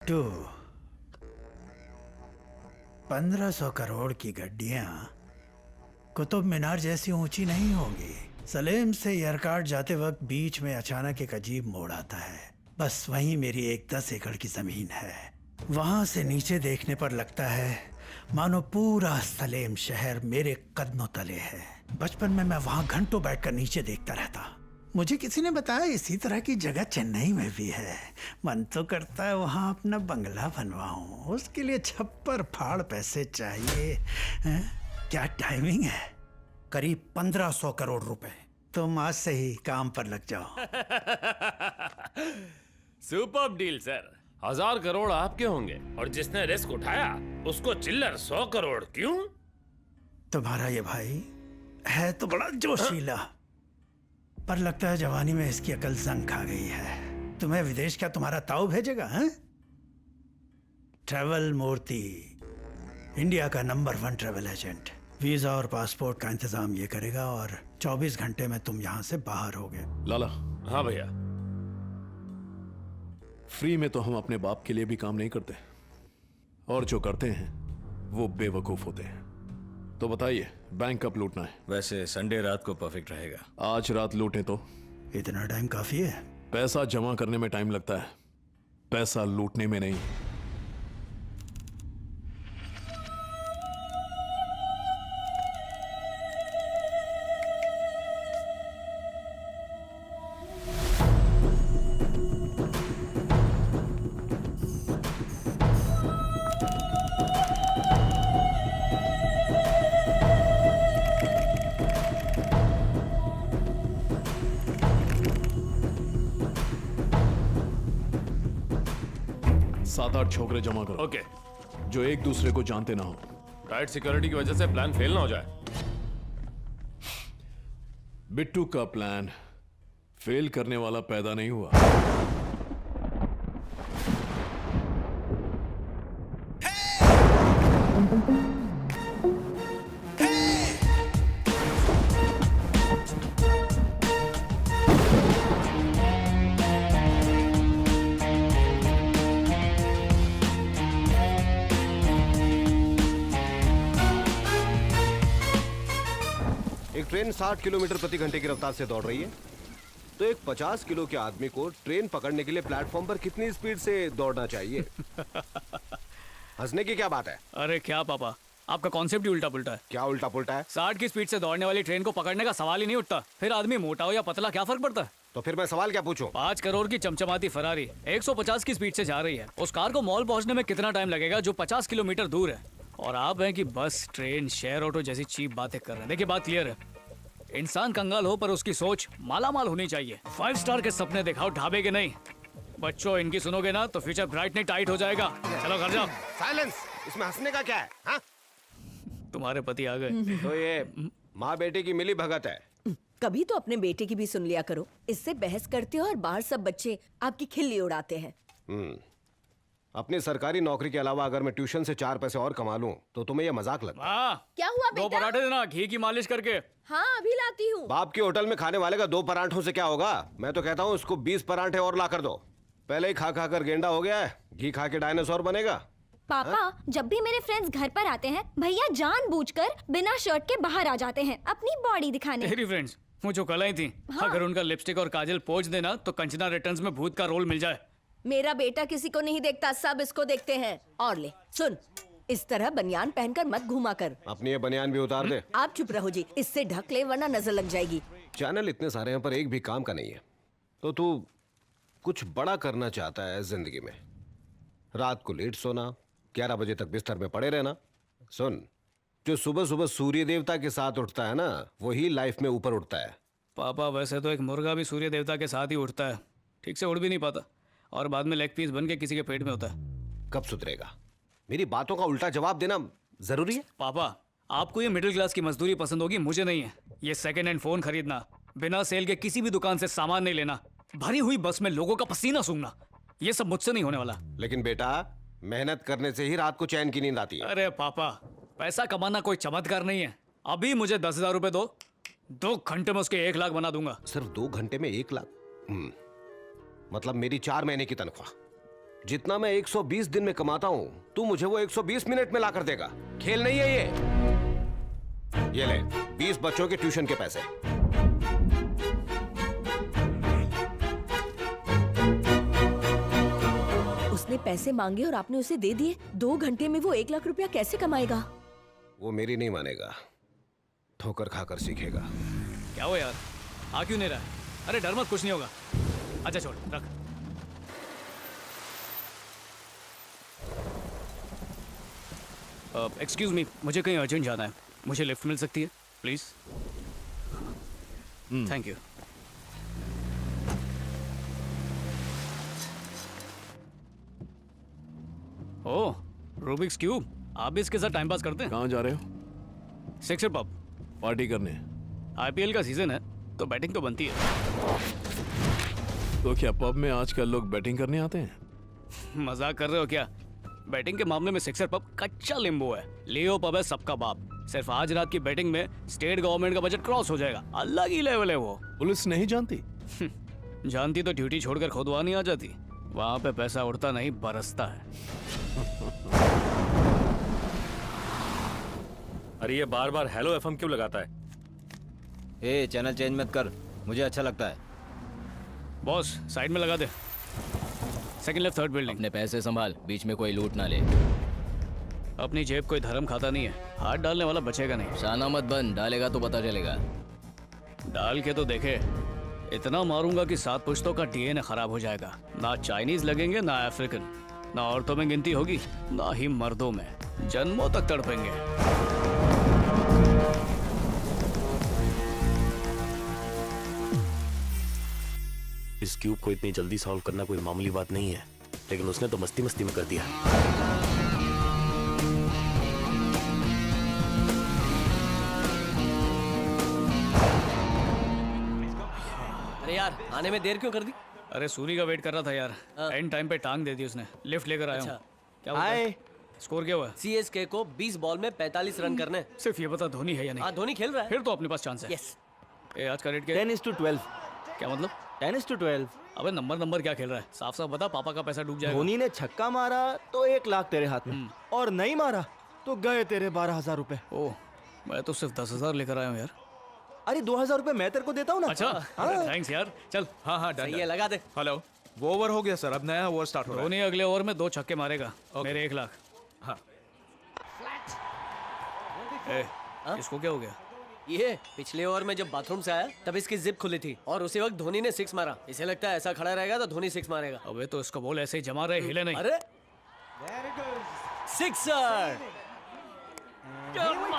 बिट्टू, 1500 करोड़ की गड्डियां कुतुब मीनार जैसी ऊंची नहीं होगी। सलेम से एयरकार्ड जाते वक्त बीच में अचानक एक अजीब मोड़ आता है। बस वहीं मेरी एक 10 एकड़ की जमीन है। वहां से नीचे देखने पर लगता है मानो पूरा सलेम शहर मेरे कदमों तले है। बचपन में मैं वहां घंटों बैठकर नीचे देखता रहता। मुझे किसी ने बताया इसी तरह की जगह चेन्नई में भी है। मन तो करता है वहां अपना बंगला बनवाऊं। उसके लिए छप्पर फाड़ पैसे चाहिए। क्या टाइमिंग है? करीब 1500 करोड़ रुपए। तुम आज से ही काम पर लग जाओ। Super deal sir. 1000 करोड़ आपके होंगे और जिसने रिस्क उठाया उसको चिल्लर 100 करोड़। क्यों? तुम्हारा ये भाई है तो बड़ा जोशीला, पर लगता है जवानी में इसकी अकल जंग खा गई है। तुम्हें विदेश क्या तुम्हारा ताऊ भेजेगा? हैं? ट्रैवल मूर्ति, इंडिया का नंबर 1 ट्रैवल एजेंट। वीजा और पासपोर्ट का इंतजाम ये करेगा और 24 घंटे में तुम यहाँ से बाहर होगे। लाला। हाँ भैया। फ्री में तो हम अपने बाप के लिए भी काम नहीं करते, और जो करते हैं वो बेवकूफ होते हैं। तो बताइए, बैंक कब लूटना है? वैसे संडे रात को परफेक्ट रहेगा। आज रात लूटें तो? इतना टाइम काफी है? पैसा जमा करने में टाइम लगता है, पैसा लूटने में नहीं। सात आठ छोकरे जमा करो। ओके। जो एक दूसरे को जानते ना हो। टाइट सिक्योरिटी की वजह से प्लान फेल ना हो जाए। बिट्टू का प्लान फेल करने वाला पैदा नहीं हुआ। ट्रेन 60 किलोमीटर प्रति घंटे की रफ्तार से दौड़ रही है, तो एक 50 किलो के आदमी को ट्रेन पकड़ने के लिए प्लेटफॉर्म पर कितनी स्पीड से दौड़ना चाहिए? हंसने की क्या बात है? अरे क्या पापा, आपका कॉन्सेप्ट ही उल्टा पुल्टा है। क्या उल्टा पुल्टा है? 60 की स्पीड से दौड़ने वाली ट्रेन को पकड़ने का सवाल ही नहीं उठता। फिर आदमी मोटा हो या पतला क्या फर्क पड़ता है? तो फिर मैं सवाल क्या पूछूं? 5 करोड़ की चमचमाती फरारी 150 की स्पीड से जा रही है। उस कार को मॉल पहुंचने में कितना टाइम लगेगा जो 50 किलोमीटर दूर है? और आप हैं कि बस ट्रेन शेयर ऑटो जैसी चीप बातें कर रहे हैं। देखिए बात क्लियर है, इंसान कंगाल हो पर उसकी सोच मालामाल होनी चाहिए। 5 स्टार के सपने दिखाओ, ढाबे के नहीं। बच्चों, इनकी सुनोगे ना तो फ्यूचर ब्राइट नहीं टाइट हो जाएगा। चलो घर जाओ। साइलेंस। इसमें हंसने का क्या है? हाँ? तुम्हारे पति आ गए। तो ये माँ बेटे की मिली भगत है। कभी तो अपने बेटे की भी सुन लिया करो। इससे बहस करते हो और बाहर सब बच्चे आपकी खिल्ली उड़ाते हैं। अपनी सरकारी नौकरी के अलावा अगर मैं ट्यूशन से 4 पैसे और कमा लूं तो तुम्हें यह मजाक लगता है? क्या हुआ बेटा? 2 पराठे देना, घी की मालिश करके। हाँ अभी लाती हूँ। बाप के होटल में खाने वाले का 2 पराठों से क्या होगा? मैं तो कहता हूँ उसको 20 पराठे और ला कर दो। पहले ही खा खा कर गेंडा हो गया है, घी खा के डायनासोर बनेगा। पापा, जब भी मेरे फ्रेंड्स घर पर आते हैं भैया जानबूझकर बिना शर्ट के बाहर आ जाते हैं अपनी बॉडी दिखाने। तेरी फ्रेंड्स वो जो कल आई थी, हाँ। अगर उनका लिपस्टिक और काजल पोंछ देना तो कंचना रिटर्न्स में भूत का रोल मिल जाए। मेरा बेटा किसी को नहीं देखता, सब इसको देखते हैं। और ले सुन, इस तरह बनियान पहनकर मत घुमा कर। अपनी ये बनियान भी उतार दे। आप चुप रहो जी, इससे ढक ले वरना नजर लग जाएगी। चैनल इतने सारे हैं पर एक भी काम का नहीं है। तो तू कुछ बड़ा करना चाहता है जिंदगी में। रात को लेट सोना, 11 बजे तक बिस्तर में पड़े रहना। सुन, जो सुबह सुबह सूर्य देवता के साथ उठता है ना, वही लाइफ में ऊपर उठता है। पापा वैसे तो एक मुर्गा भी सूर्य देवता के साथ ही उठता है, ठीक से उड़ भी नहीं पाता और बाद में लेग पीस बन के किसी के पेट में होता है। कब सुधरेगा? मेरी बातों का उल्टा जवाब देना जरूरी है? पापा आपको ये मिडिल क्लास की मजदूरी पसंद होगी, मुझे नहीं है। ये सेकंड हैंड फोन खरीदना, बिना सेल के किसी भी दुकान से सामान नहीं लेना, भरी हुई बस में लोगों का पसीना सूंघना, ये सब मुझसे नहीं होने वाला। लेकिन बेटा, मेहनत करने से ही रात को चैन की नींद आती है। अरे पापा, पैसा कमाना कोई चमत्कार नहीं है। अभी मुझे 10,000 रुपए दो, 2 घंटे में उसके 1 लाख बना दूंगा। सिर्फ 2 घंटे में 1 लाख? मतलब मेरी 4 महीने की तनख्वाह। जितना मैं 120 दिन में कमाता हूं, तू मुझे वो 120 मिनट में ला कर देगा। खेल नहीं है ये ले 20 बच्चों के ट्यूशन के पैसे। उसने पैसे मांगे और आपने उसे दे दिए। 2 घंटे में वो 1 लाख रुपया कैसे कमाएगा? वो मेरी नहीं मानेगा, ठोकर खाकर सीखेगा। क्या हो यार, आ क्यों नहीं रहा है? अरे डर मत, कुछ नहीं होगा। अच्छा छोड़, रख। एक्सक्यूज मी, मुझे कहीं अर्जेंट जाना है, मुझे लिफ्ट मिल सकती है please? Thank you. Oh, Rubik's cube, आप भी इसके साथ टाइम पास करते हैं? कहाँ जा रहे हो? Sixer pub. पार्टी करने? आईपीएल का सीजन है तो बैटिंग तो बनती है। तो क्या पब में आजकल लोग बैटिंग करने आते हैं? मजाक कर रहे हो क्या? बैटिंग के मामले में सिक्सर पब कच्चा लींबू है। लियो पब है सबका बाप। सिर्फ आज रात की बैटिंग में स्टेट गवर्नमेंट का बजट क्रॉस हो जाएगा। अलग ही लेवल है वो। पुलिस नहीं जानती? जानती तो ड्यूटी छोड़कर खुदवा नहीं आ जाती। वहां पे पैसा उड़ता नहीं, बरसता है। अरे ये बार बार हेलो एफएम क्यों लगाता है? ए चैनल चेंज मत कर, मुझे अच्छा लगता है। बॉस साइड में लगा दे। Second left, third building. अपने पैसे संभाल, बीच में कोई लूट ना ले। अपनी जेब कोई धर्म खाता नहीं है, हाथ डालने वाला बचेगा नहीं। शाना मत बन, डालेगा तो पता चलेगा। डाल के तो देखे, इतना मारूंगा कि 7 पुश्तों का डीएनए खराब हो जाएगा। ना चाइनीज लगेंगे, ना अफ्रीकन, ना औरतों में गिनती होगी, ना ही मर्दों में। जन्मों तक तड़पेंगे। इस क्यूब को इतनी जल्दी सॉल्व करना कोई मामूली बात नहीं है, लेकिन उसने तो मस्ती मस्ती में कर दिया। अरे यार, आने में देर क्यों कर दी? अरे सूरी का वेट कर रहा था यार, एंड टाइम पे टांग दे दी उसने। लिफ्ट लेकर आया हूँ। क्या हुआ? स्कोर क्या हुआ? सीएसके को 20 बॉल में 45 रन करने। सिर्फ ये बता धोनी है या नहीं? हाँ, धोनी खेल रहा है। फिर तो अपने पास चांस है। यस। ए, आज का रेट क्या है? 10:12। क्या मतलब? 10:12। अबे नंबर क्या खेल रहा है? साफ साफ बता, पापा का पैसा डूब जाएगा। धोनी ने छक्का मारा तो 1 लाख तेरे हाथ में, और नहीं मारा तो गए तेरे 12,000 रुपए। ओह, मैं तो सिर्फ 10,000 लेकर आया हूँ यार। अरे 2,000 रुपए मैं तेरे को देता हूँ ना। अच्छा, थैंक्स यार। चल। हाँ डन। ये लगा दे। हेलो, वो ओवर हो गया सर, अब नया ओवर स्टार्ट हो रहा है। धोनी अगले ओवर में 2 छक्के मारेगा। मेरे 1 लाख। हाँ। इसको क्या हो गया? ये पिछले ओवर में जब बाथरूम से आया तब इसकी जिप खुली थी और उसी वक्त धोनी ने 6 मारा। इसे लगता है ऐसा खड़ा रहेगा तो धोनी 6 मारेगा। अबे तो इसको बोल ऐसे ही जमा रहे, हिले नहीं। अरे सिक्सर,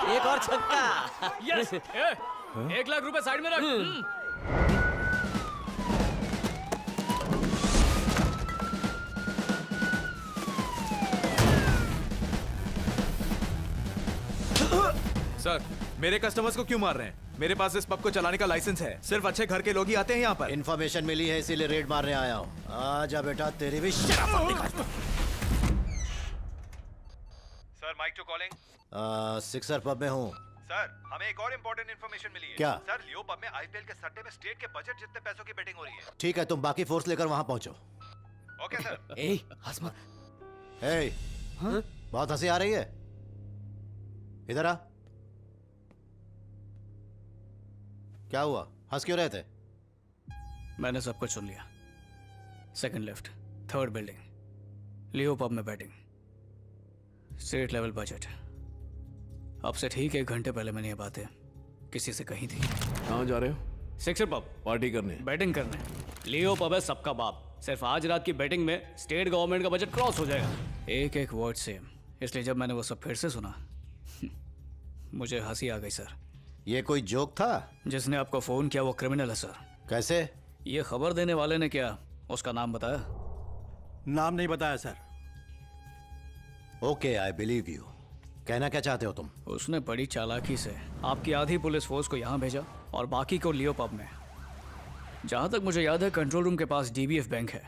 एक और छक्का। यस। 1 लाख रुपए साइड में रख। सर, मेरे कस्टमर्स को क्यों मार रहे हैं? मेरे पास इस पब को चलाने का लाइसेंस है। सिर्फ अच्छे घर के लोग ही आते हैं यहाँ पर। इन्फॉर्मेशन मिली है इसीलिए रेड मारने आया हूँ। आजा बेटा, तेरी भी शराफत दिखाता हूं। Sir, Mike two calling. Sixer pub में हूँ। सर, हमें एक और इम्पोर्टेंट इन्फॉर्मेशन मिली है। क्या? सर, लियो पब में आईपीएल के सट्टे में स्टेट के बजट जितने पैसों की बेटिंग हो रही है। ठीक है, तुम बाकी फोर्स लेकर वहां पहुंचो। Okay sir. ए, हंस मत। हे, बहुत हंसी आ रही है, इधर आ। क्या हुआ, हंस क्यों रहे थे? मैंने सब कुछ सुन लिया। सेकंड लेफ्ट, थर्ड बिल्डिंग, लियो पब में बैटिंग, स्टेट लेवल बजट। अब से ठीक 1 घंटे पहले मैंने ये बातें किसी से कही थी। कहाँ जा रहे हो? Sixer pub. पार्टी करने? बैटिंग करने। लियो पब है सबका बाप। सिर्फ आज रात की बैटिंग में स्टेट गवर्नमेंट का बजट क्रॉस हो जाएगा। एक वर्ड सेम। इसलिए जब मैंने वो सब फिर से सुना, मुझे हंसी आ गई सर। ये कोई जोक था? जिसने आपको फोन किया वो क्रिमिनल है सर। कैसे? ये खबर देने वाले ने क्या उसका नाम बताया? नाम नहीं बताया sir. Okay, I believe you. कहना क्या चाहते हो तुम? उसने बड़ी चालाकी से आपकी आधी पुलिस फोर्स को यहाँ भेजा और बाकी को लियो पब में। जहां तक मुझे याद है कंट्रोल रूम के पास डीबीएफ बैंक है,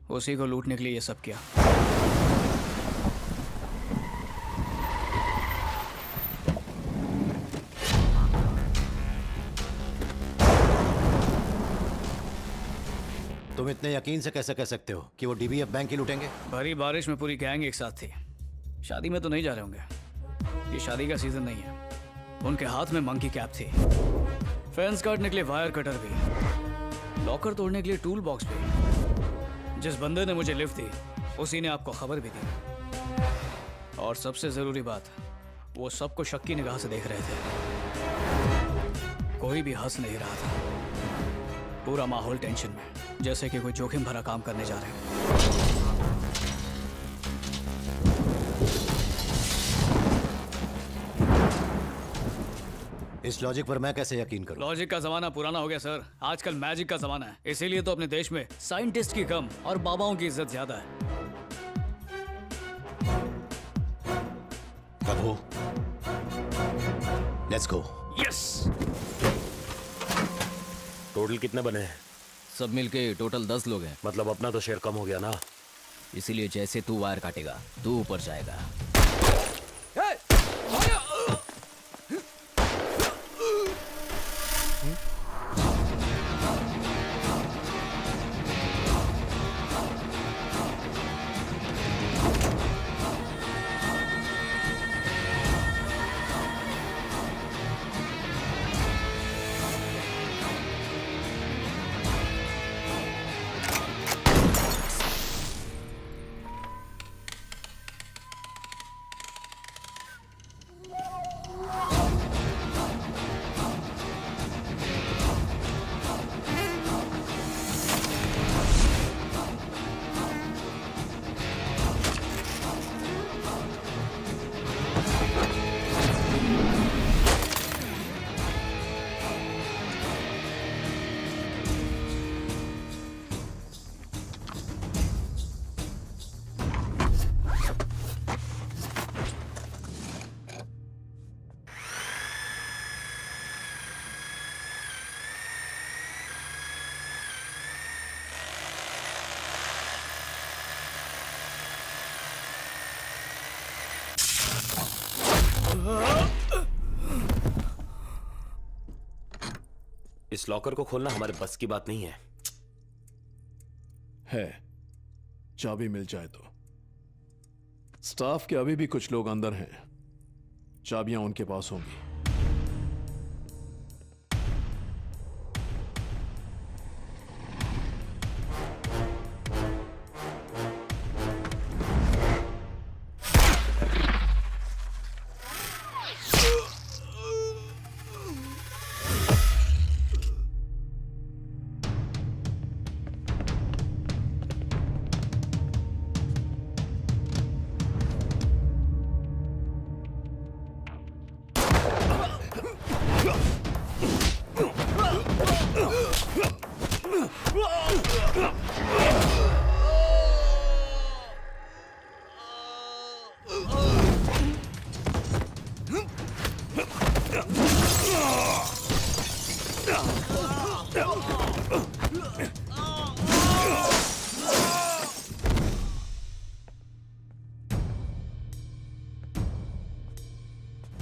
उसी को लूटने के लिए ये सब किया। तुम इतने यकीन से कैसे कह सकते हो कि वो डीबीएफ बैंक ही लूटेंगे? भरी बारिश में पूरी गैंग एक साथ थी। शादी में तो नहीं जा रहे होंगे, ये शादी का सीजन नहीं है। उनके हाथ में मंकी कैप थी, फेंस काटने के लिए वायर कटर भी, लॉकर तोड़ने के लिए टूल बॉक्स भी। जिस बंदे ने मुझे लिफ्ट दी उसी ने आपको खबर भी दी। और सबसे जरूरी बात, वो सबको शक की निगाह से देख रहे थे, कोई भी हंस नहीं रहा था। पूरा माहौल टेंशन में, जैसे कि कोई जोखिम भरा काम करने जा रहे हो। इस लॉजिक पर मैं कैसे यकीन करूं? लॉजिक का जमाना पुराना हो गया सर, आजकल मैजिक का जमाना है। इसीलिए तो अपने देश में साइंटिस्ट की कम और बाबाओं की इज्जत ज्यादा है। कहो, लेट्स गो। यस। टोटल कितने बने हैं? सब मिलके टोटल 10 लोग हैं। मतलब अपना तो शेयर कम हो गया ना। इसीलिए जैसे तू वायर काटेगा तू ऊपर जाएगा। इस लॉकर को खोलना हमारे बस की बात नहीं है। चाबी मिल जाए तो। स्टाफ के अभी भी कुछ लोग अंदर हैं, चाबियां उनके पास होंगी।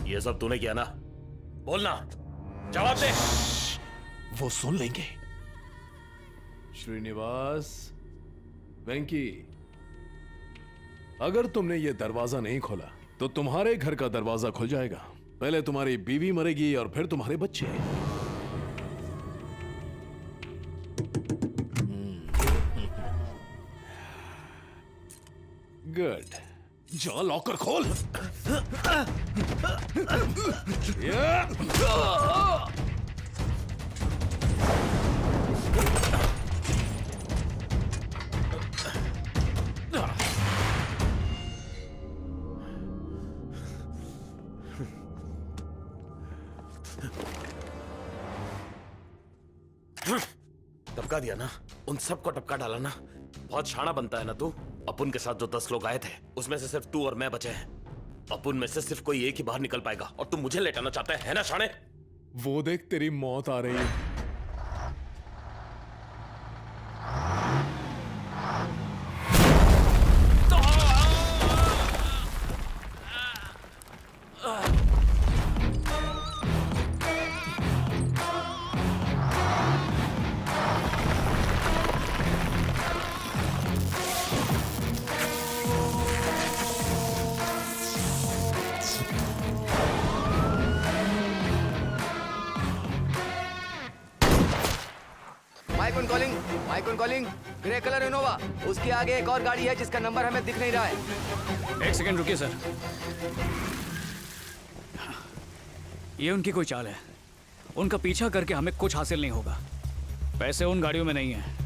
ये सब तूने किया ना? बोलना, जवाब दे। वो सुन लेंगे। श्रीनिवास, वेंकी, अगर तुमने ये दरवाजा नहीं खोला तो तुम्हारे घर का दरवाजा खुल जाएगा। पहले तुम्हारी बीवी मरेगी और फिर तुम्हारे बच्चे। गुड, जा लॉकर खोल। टपका दिया ना, उन सबको टपका डाला ना। बहुत शाना बनता है ना तू। अपुन के साथ जो 10 लोग आए थे उसमें से सिर्फ तू और मैं बचे हैं। अपुन में से सिर्फ कोई एक ही बाहर निकल पाएगा और तू मुझे लेटाना चाहता है ना शाने? वो देख, तेरी मौत आ रही है। On calling grey colour Innova. उसके आगे एक और गाड़ी है जिसका नंबर हमें दिख नहीं रहा है। एक सेकंड रुकिए सर। ये उनकी कोई चाल है। उनका पीछा करके हमें कुछ हासिल नहीं होगा। पैसे उन गाड़ियों में नहीं है।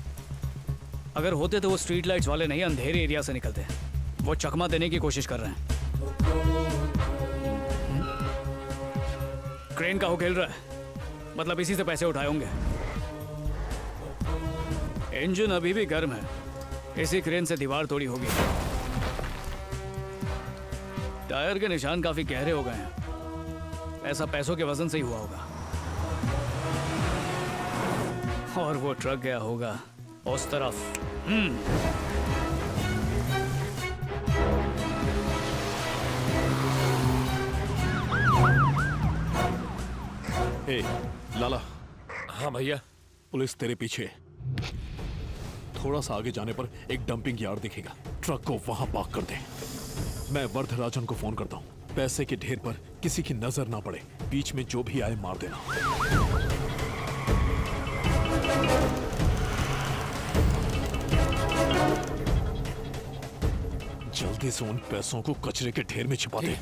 अगर होते तो वो स्ट्रीट लाइट्स वाले नहीं, अंधेरे एरिया से निकलते। वो चकमा देने की कोशिश कर रहे हैं। क्रेन का हुक हिल रहा है, मतलब इसी से पैसे उठाए होंगे। इंजन अभी भी गर्म है, इसी क्रेन से दीवार तोड़ी होगी। टायर के निशान काफी गहरे हो गए हैं। ऐसा पैसों के वजन से ही हुआ होगा। और वो ट्रक गया होगा उस तरफ। ए, लाला। हाँ भैया। पुलिस तेरे पीछे। थोड़ा सा आगे जाने पर एक डंपिंग यार्ड दिखेगा। ट्रक को वहां पार्क कर दे। मैं वर्धराजन को फोन करता हूँ। पैसे के ढेर पर किसी की नजर ना पड़े। बीच में जो भी आए मार देना। जल्दी से उन पैसों को कचरे के ढेर में छिपा दे।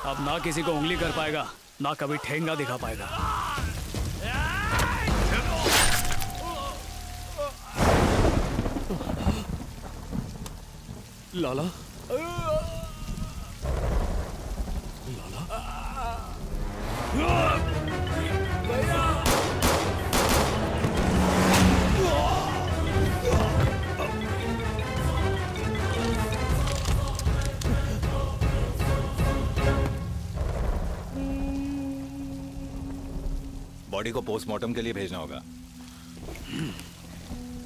अब ना किसी को उंगली कर पाएगा, ना कभी ठेंगा दिखा पाएगा। लाला। बॉडी को पोस्टमार्टम के लिए भेजना होगा।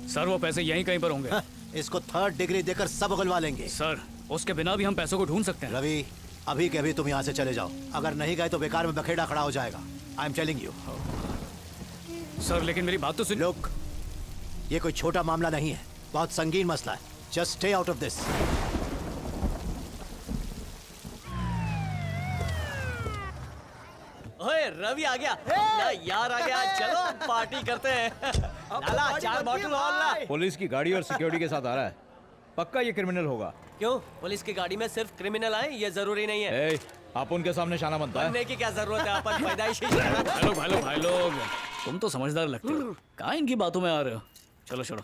सर वो पैसे यहीं कहीं पर होंगे। इसको 3rd डिग्री देकर सब उगलवा लेंगे। सर उसके बिना भी हम पैसों को ढूंढ सकते हैं। रवि, अभी के अभी तुम यहाँ से चले जाओ। अगर नहीं गए तो बेकार में बखेड़ा खड़ा हो जाएगा। I am telling you. Sir लेकिन मेरी बात तो सुन। लुक, ये कोई छोटा मामला नहीं है, बहुत संगीन मसला है। Just stay out of this. ओए रवि आ गया। ना यार आ गया, चलो पार्टी करते हैं। लाला 4 बॉटल और ला। पुलिस की गाड़ी और सिक्योरिटी के साथ आ रहा है। पक्का ये क्रिमिनल होगा। क्यों? पुलिस की गाड़ी में सिर्फ क्रिमिनल आए ये जरूरी नहीं है। आप उनके सामने शाना बनता है। बनने की क्या जरूरत है? अपन पैदाइशी। भाई लोग तुम तो समझदार लगते हो। कहाँ इनकी बातों में आ रहे हो? चलो छोड़ो।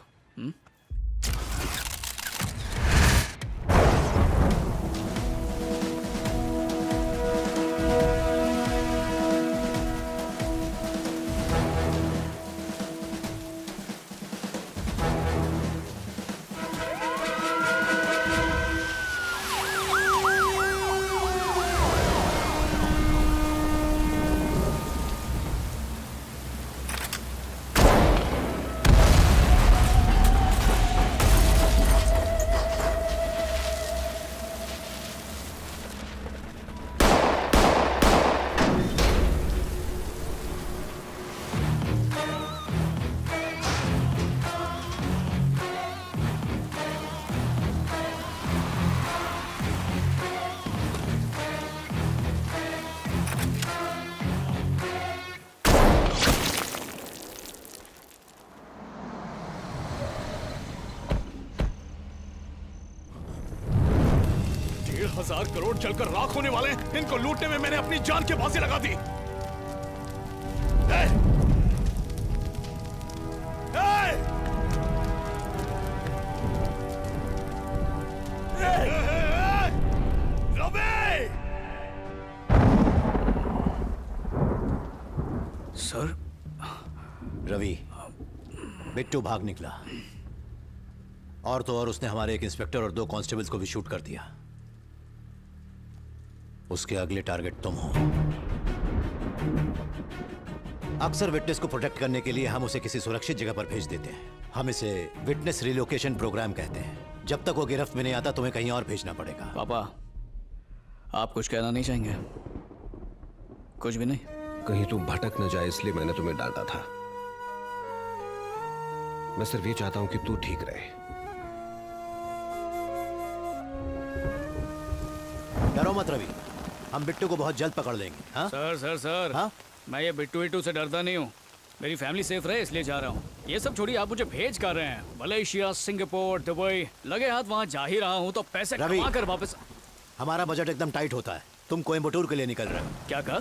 $1,000 करोड़ जलकर राख होने वाले। इनको लूटने में मैंने अपनी जान की फांसी लगा दी। सर, रवि, बिट्टू भाग निकला। और तो और उसने हमारे एक इंस्पेक्टर और 2 कांस्टेबल्स को भी शूट कर दिया। उसके अगले टारगेट तुम हो। अक्सर विटनेस को प्रोटेक्ट करने के लिए हम उसे किसी सुरक्षित जगह पर भेज देते हैं। हम इसे विटनेस रिलोकेशन प्रोग्राम कहते हैं। जब तक वो गिरफ्त में नहीं आता तुम्हें कहीं और भेजना पड़ेगा। पापा, आप कुछ कहना नहीं चाहेंगे? कुछ भी नहीं? कहीं तुम भटक न जाए इसलिए मैंने तुम्हें डांटा था। मैं सिर्फ ये चाहता हूं कि तू ठीक रहे। डरो मत रवि, हम बिट्टू को बहुत जल्द पकड़ लेंगे। हाँ? सर, हाँ? मैं ये बिट्टू से डरता नहीं हूँ। मेरी फैमिली सेफ रहे इसलिए जा रहा हूँ। ये सब छोड़िए, आप मुझे भेज कर रहे हैं मलेशिया, सिंगापुर, दुबई, लगे हाथ वहाँ जा ही रहा हूँ तो पैसे कमा कर वापस। हमारा बजट एकदम टाइट होता है। तुम कोयम्बटूर के लिए निकल रहे हो। क्या कहा?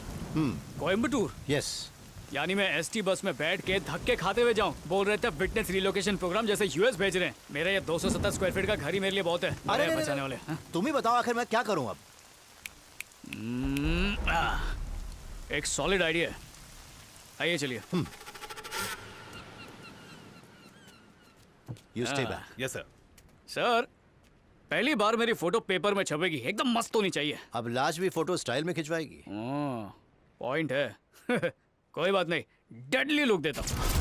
कोयम्बटूर? यस। यानी मैं एसटी बस में बैठ के धक्के खाते हुए जाऊं? बोल रहे थे फिटनेस रिलोकेशन प्रोग्राम जैसे यूएस भेज रहे हैं। मेरा ये 270 स्क्वायर फीट का घर ही मेरे लिए बहुत है। अरे बचाने वाले। तुम ही बताओ आखिर मैं क्या करूं अब? एक सॉलिड आइडिया है। आइए चलिए। You stay back. Yes sir. Sir, पहली बार मेरी फोटो पेपर में छपेगी, एकदम मस्त होनी चाहिए। अब लाश भी फोटो स्टाइल में खिंचवाएगी। पॉइंट है। कोई बात नहीं, डेडली लुक देता हूँ।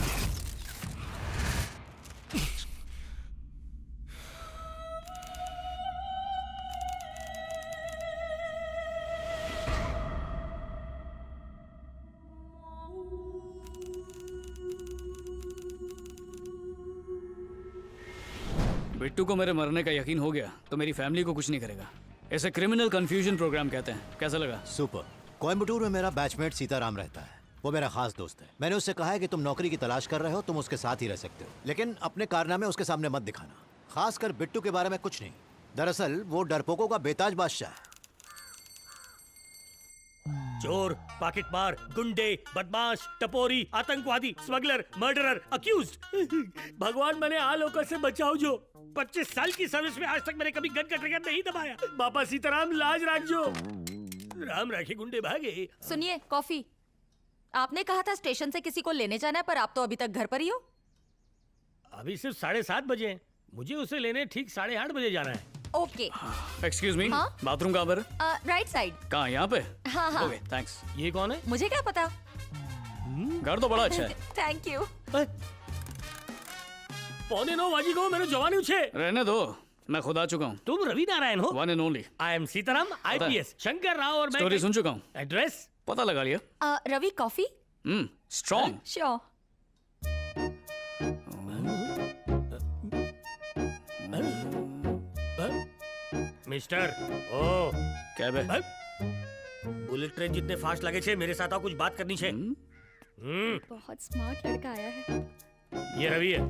बिट्टू को मेरे मरने का यकीन हो गया तो मेरी फैमिली को कुछ नहीं करेगा। इसे क्रिमिनल कंफ्यूजन प्रोग्राम कहते हैं। कैसा लगा? सुपर। कोयम्बटूर में मेरा बैचमेट सीताराम रहता है। वो मेरा खास दोस्त है। मैंने उससे कहा है कि तुम नौकरी की तलाश कर रहे हो, तुम उसके साथ ही रह सकते हो, लेकिन अपने कारनामे उसके सामने मत दिखाना। खासकर बिट्टू के बारे में कुछ नहीं। दरअसल वो डरपोकों का बेताज बादशाह है। चोर, पॉकेटमार, गुंडे, बदमाश, टपोरी, आतंकवादी, स्मगलर, मर्डरर, अक्यूज्ड। भगवान मैंने आ लोगों से बचाओ जो 25 साल की सर्विस में आज तक मैंने कभी गन का ट्रिगर नहीं दबाया। बाबा सीताराम लाज राखजो। राम राखे गुंडे भागे। सुनिए, कॉफी। आपने कहा था स्टेशन से किसी को लेने जाना है, पर आप तो अभी तक घर पर ही हो। अभी सिर्फ 7:30 बजे हैं। मुझे उसे लेने ठीक 8:30 बजे जाना है। ओके। एक्सक्यूज मी, हाँ? बाथरूम कहाँ पर? Right side. कहाँ? यहाँ पे? हाँ हाँ। Okay, thanks. ये कौन है? मुझे क्या पता। घर तो बड़ा अच्छा है। Thank you. 8:45 बाजी को मेरे जवानी उछे। रहने दो, मैं खुद आ चुका हूँ। तुम रवि नारायण हो? One and only. I am Sitaram, IPS Shankar Rao. और मैं स्टोरी सुन चुका हूँ। एड्रेस पता लगा लिया। Ravi, coffee? Strong. Sure. Mister ओ क्या बे? बुलेट ट्रेन जितने फास्ट लगे छे, मेरे साथ आओ, कुछ बात करनी छे। बहुत स्मार्ट लड़का आया है। ये रवि है।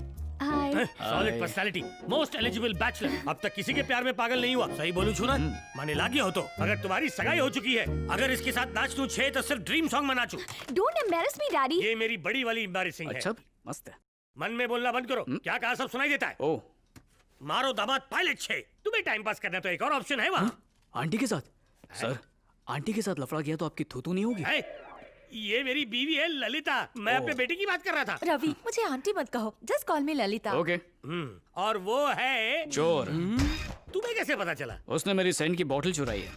Hi. Solid personality, most eligible bachelor. अब तक किसी के प्यार में पागल नहीं हुआ। सही बोलूं छू ना? माने लागी हो तो। अगर तुम्हारी सगाई हो चुकी है, अगर इसके साथ नाच लूं छे तो सिर्फ ड्रीम सॉन्ग में नाचूं। Don't embarrass me daddy. ये मेरी बड़ी वाली एम्बैरेसिंग है। अच्छा, मस्त है। मन में बोलना बंद करो। क्या कहा सब सुनाई देता है। ओ, मारो दामाद पायलट छे। तुम्हें टाइम पास करना तो एक और ऑप्शन है वहाँ। आंटी के साथ? सर, आंटी के साथ लफड़ा किया तो आपकी थूथू नहीं होगी? ये मेरी बीवी है ललिता। मैं अपने बेटे की बात कर रहा था। रवि, मुझे आंटी मत कहो, जस्ट कॉल मी ललिता। ओके। और वो है चोर। तुम्हें कैसे पता चला? उसने मेरी सेंट की बोतल चुराई है।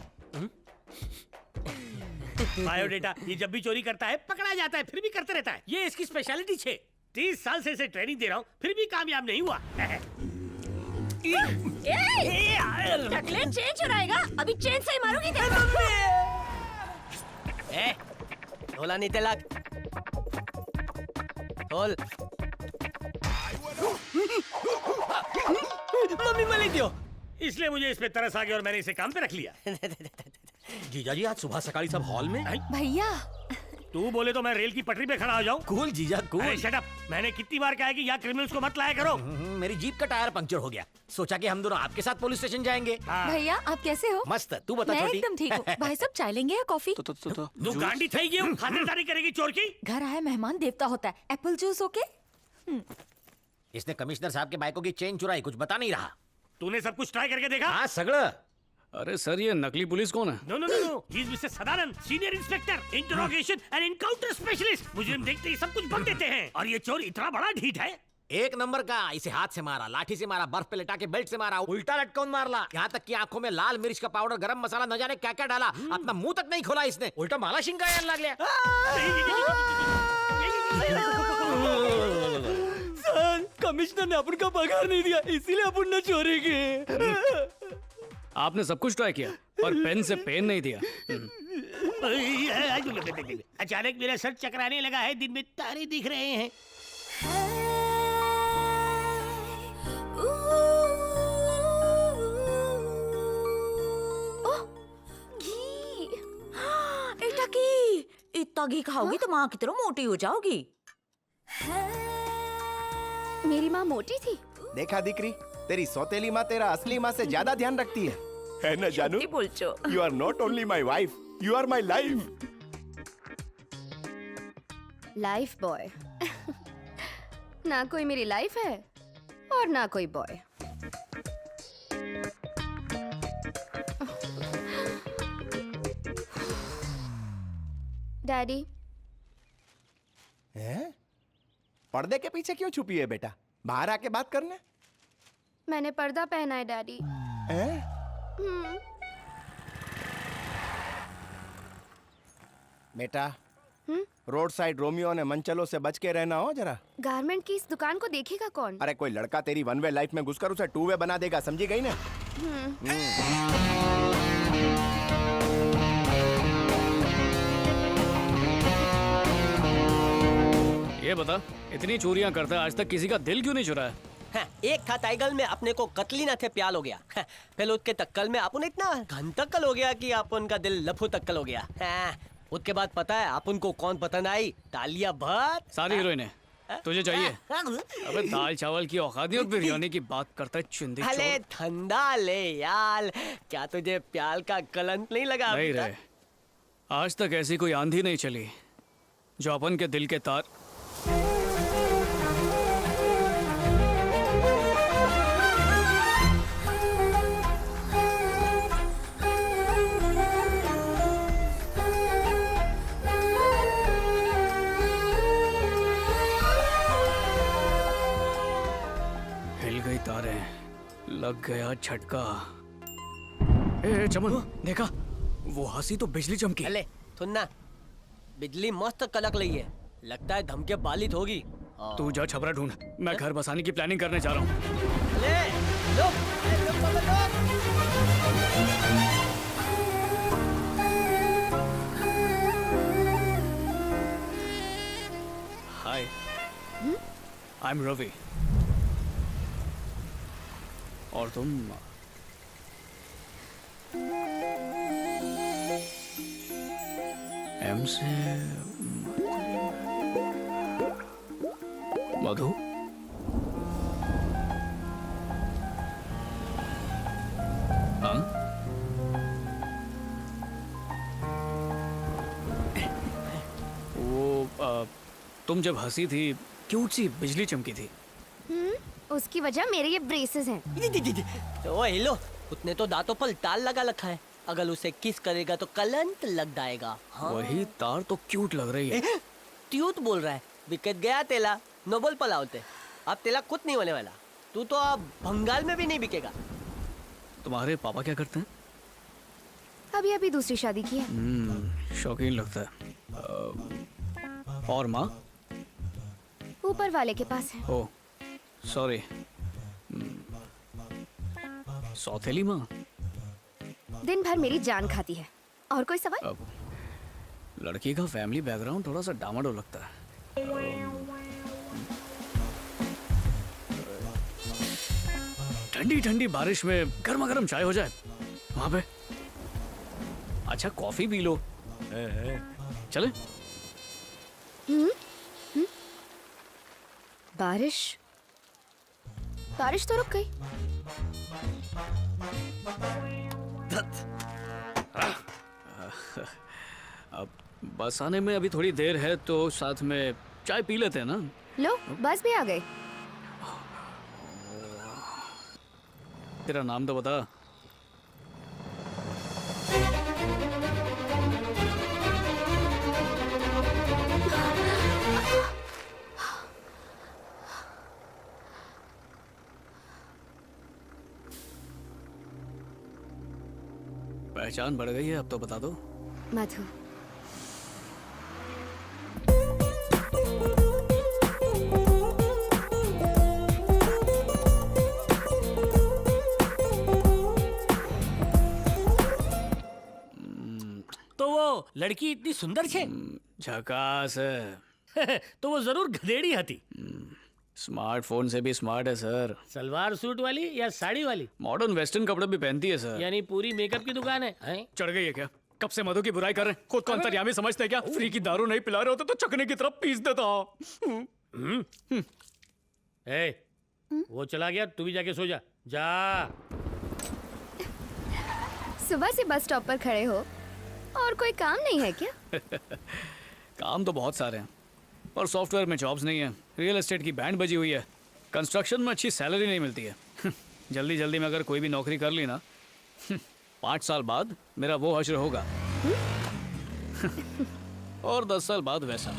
बायोडेटा, ये जब भी चोरी करता है पकड़ा जाता है, फिर भी करते रहता है। ये इसकी स्पेशलिटी छे। 30 साल से इसे ट्रेनिंग दे रहा हूँ, फिर भी कामयाब नहीं हुआ। चॉकलेट चेन चुराएगा? अभी चेन से ही मारूंगी होला नहीं तेलाक। खोल। मम्मी मलिक दियो। इसलिए मुझे इस पे तरस आ गया और मैंने इसे काम पे रख लिया। जीजा जी, आज सुबह सकाळी सब हॉल में। भैया, तू बोले तो मैं रेल की पटरी पे खड़ा हो जाऊं? कूल जीजा कूल। अरे शट अप। मैंने कितनी बार कहा है कि यहाँ क्रिमिनल्स को मत लाया करो। मेरी जीप का टायर पंक्चर हो गया, सोचा कि हम दोनों आपके साथ पुलिस स्टेशन जाएंगे। भैया आप कैसे हो? मस्त, तू बता मैं छोटी। एकदम ठीक हूँ। भाई साहब चाय लेंगे या कॉफी? तू गांडी थई गई, खातिरदारी करेगी चोर की। घर आया मेहमान देवता होता है। Apple juice okay? इसने कमिश्नर साहब के बाइकों की चेन चुराई, कुछ बता नहीं रहा। तूने सब कुछ ट्राई करके देखा? हाँ सगळं. अरे सर, ये नकली पुलिस कौन है? No no no no, he is mister Sadanand, senior inspector, interrogation and encounter specialist. मुजरिम देखते ही सब कुछ बक देते हैं और ये चोर इतना बड़ा ढीठ है. एक नंबर का. इसे हाथ से मारा, लाठी से मारा, बर्फ पे लिटा के बेल्ट से मारा, उल्टा लटकाउन मारला, यहाँ तक कि आंखों में लाल मिर्च का पाउडर, गरम मसाला, न जाने क्या क्या डाला. अपना मुंह तक नहीं खोला इसने, उल्टा माला शिंगा यायला लागल्या. सर, कमिश्नर ने अपन का पगार नहीं दिया, इसीलिए अपन ने चोरी की. आपने सब कुछ ट्राई किया पर पेन से पेन नहीं दिया. अचानक मेरा सर चकराने लगा है, दिन में तारे दिख रहे हैं. इतना घी खाओगी तो माँ की तरह मोटी हो जाओगी. मेरी माँ मोटी थी. देखा दीकरी, तेरी सौतेली माँ तेरा असली माँ से ज्यादा ध्यान रखती है ना जानू? बोलचो. You are not only my wife, you are my life. Lifebuoy. ना कोई मेरी लाइफ है और ना कोई बॉय. डैडी. पर्दे के पीछे क्यों छुपी है बेटा? बाहर आके बात करना. मैंने पर्दा पहना है डैडी. बेटा, रोड साइड रोमियो ने मंचलों से बच के रहना हो जरा. गारमेंट की इस दुकान को देखेगा कौन? अरे कोई लड़का तेरी वन वे लाइफ में घुसकर उसे टू वे बना देगा, समझी गई ना? ये बता, इतनी चोरियां करता है, आज तक किसी का दिल क्यों नहीं चुराया? एक था टाइगल में अपने को कतलीना थे प्याल हो गया. फिर उसके तक्कल में अपन इतना घंटक्कल हो गया कि अपन का दिल लफू तक्कल हो गया. उसके बाद पता है अपन को कौन पसंद आई? तालिया भट्ट. सारी हीरोइन है. तुझे चाहिए? अबे दाल चावल की औकात नहीं और बिरयानी की बात करता है चिंदी चोर. अरे ठंडा ले यार, क्या तुझे प्याल का कलंक नहीं लगा? नहीं रहे, आज तक ऐसी कोई आंधी नहीं चली जो अपन के दिल के तार. हिल गई तारें, लग गया झटका. ए चमन, देखा वो हंसी तो बिजली चमकी. अले सुनना, बिजली मस्त कलक रही है, लगता है धमके बालित होगी. तू जा छपरा ढूंढ, मैं घर बसाने की प्लानिंग करने जा रहा हूँ. ले लो, हाय, आई एम रवि. और तुम? एम से मधु. हाँ? वो तुम जब हंसी थी, क्यूट सी बिजली चमकी थी. उसकी वजह मेरे ये ब्रेसेस हैं. तो हिलो, उसने तो दांतों पर ताल लगा रखा है, अगर उसे किस करेगा तो कलंक लग जाएगा. हाँ? वही तार तो क्यूट लग रही है. क्यूट बोल रहा है? विकेट गया तेला, नोबल पलावते. अब तेला कुछ नहीं होने वाला. तू तो अब बंगाल में भी नहीं बिकेगा. तुम्हारे पापा क्या करते हैं? अभी अभी दूसरी शादी की है. शौकीन लगता है. और माँ? ऊपर वाले के पास है. ओ सॉरी. सौतेली माँ? दिन भर मेरी जान खाती है. और कोई सवाल? लड़की का फैमिली बैकग्राउंड थोड़ा सा डामाडोल लगता है. ठंडी ठंडी बारिश में गर्मा गर्म चाय हो जाए वहां पे. अच्छा कॉफी पी लो. चले? बारिश तो रुक गई. अब बस आने में अभी थोड़ी देर है तो साथ में चाय पी लेते हैं ना. लो, बस भी आ गई. तेरा नाम तो बता। पहचान बढ़ गई है, अब तो बता दो। मधु। तो वो लड़की इतनी सुंदर छे? झकास है। तो वो जरूर गधेड़ी हती। स्मार्टफोन से भी स्मार्ट है सर। सलवार सूट वाली या साड़ी वाली? मॉडर्न वेस्टर्न कपड़े भी पहनती है सर। यानी पूरी मेकअप की दुकान है, हैं? चढ़ गई है क्या? कब से मधु की बुराई कर रहे हैं? खुद को अंतर्यामी समझते हैं क्या? फ्री की दारू नहीं पिला रहे होते तो चकने की तरफ पीस देता। वो चला गया, तू भी जाके सो जा। जा। सुबह से बस स्टॉप पर खड़े हो और कोई काम नहीं है क्या? काम तो बहुत सारे हैं पर सॉफ्टवेयर में जॉब्स नहीं है। रियल एस्टेट की बैंड बजी हुई है। कंस्ट्रक्शन में अच्छी सैलरी नहीं मिलती है। जल्दी जल्दी में अगर कोई भी नौकरी कर ली ना 5 साल बाद मेरा वो हश्र होगा और 10 साल बाद वैसा।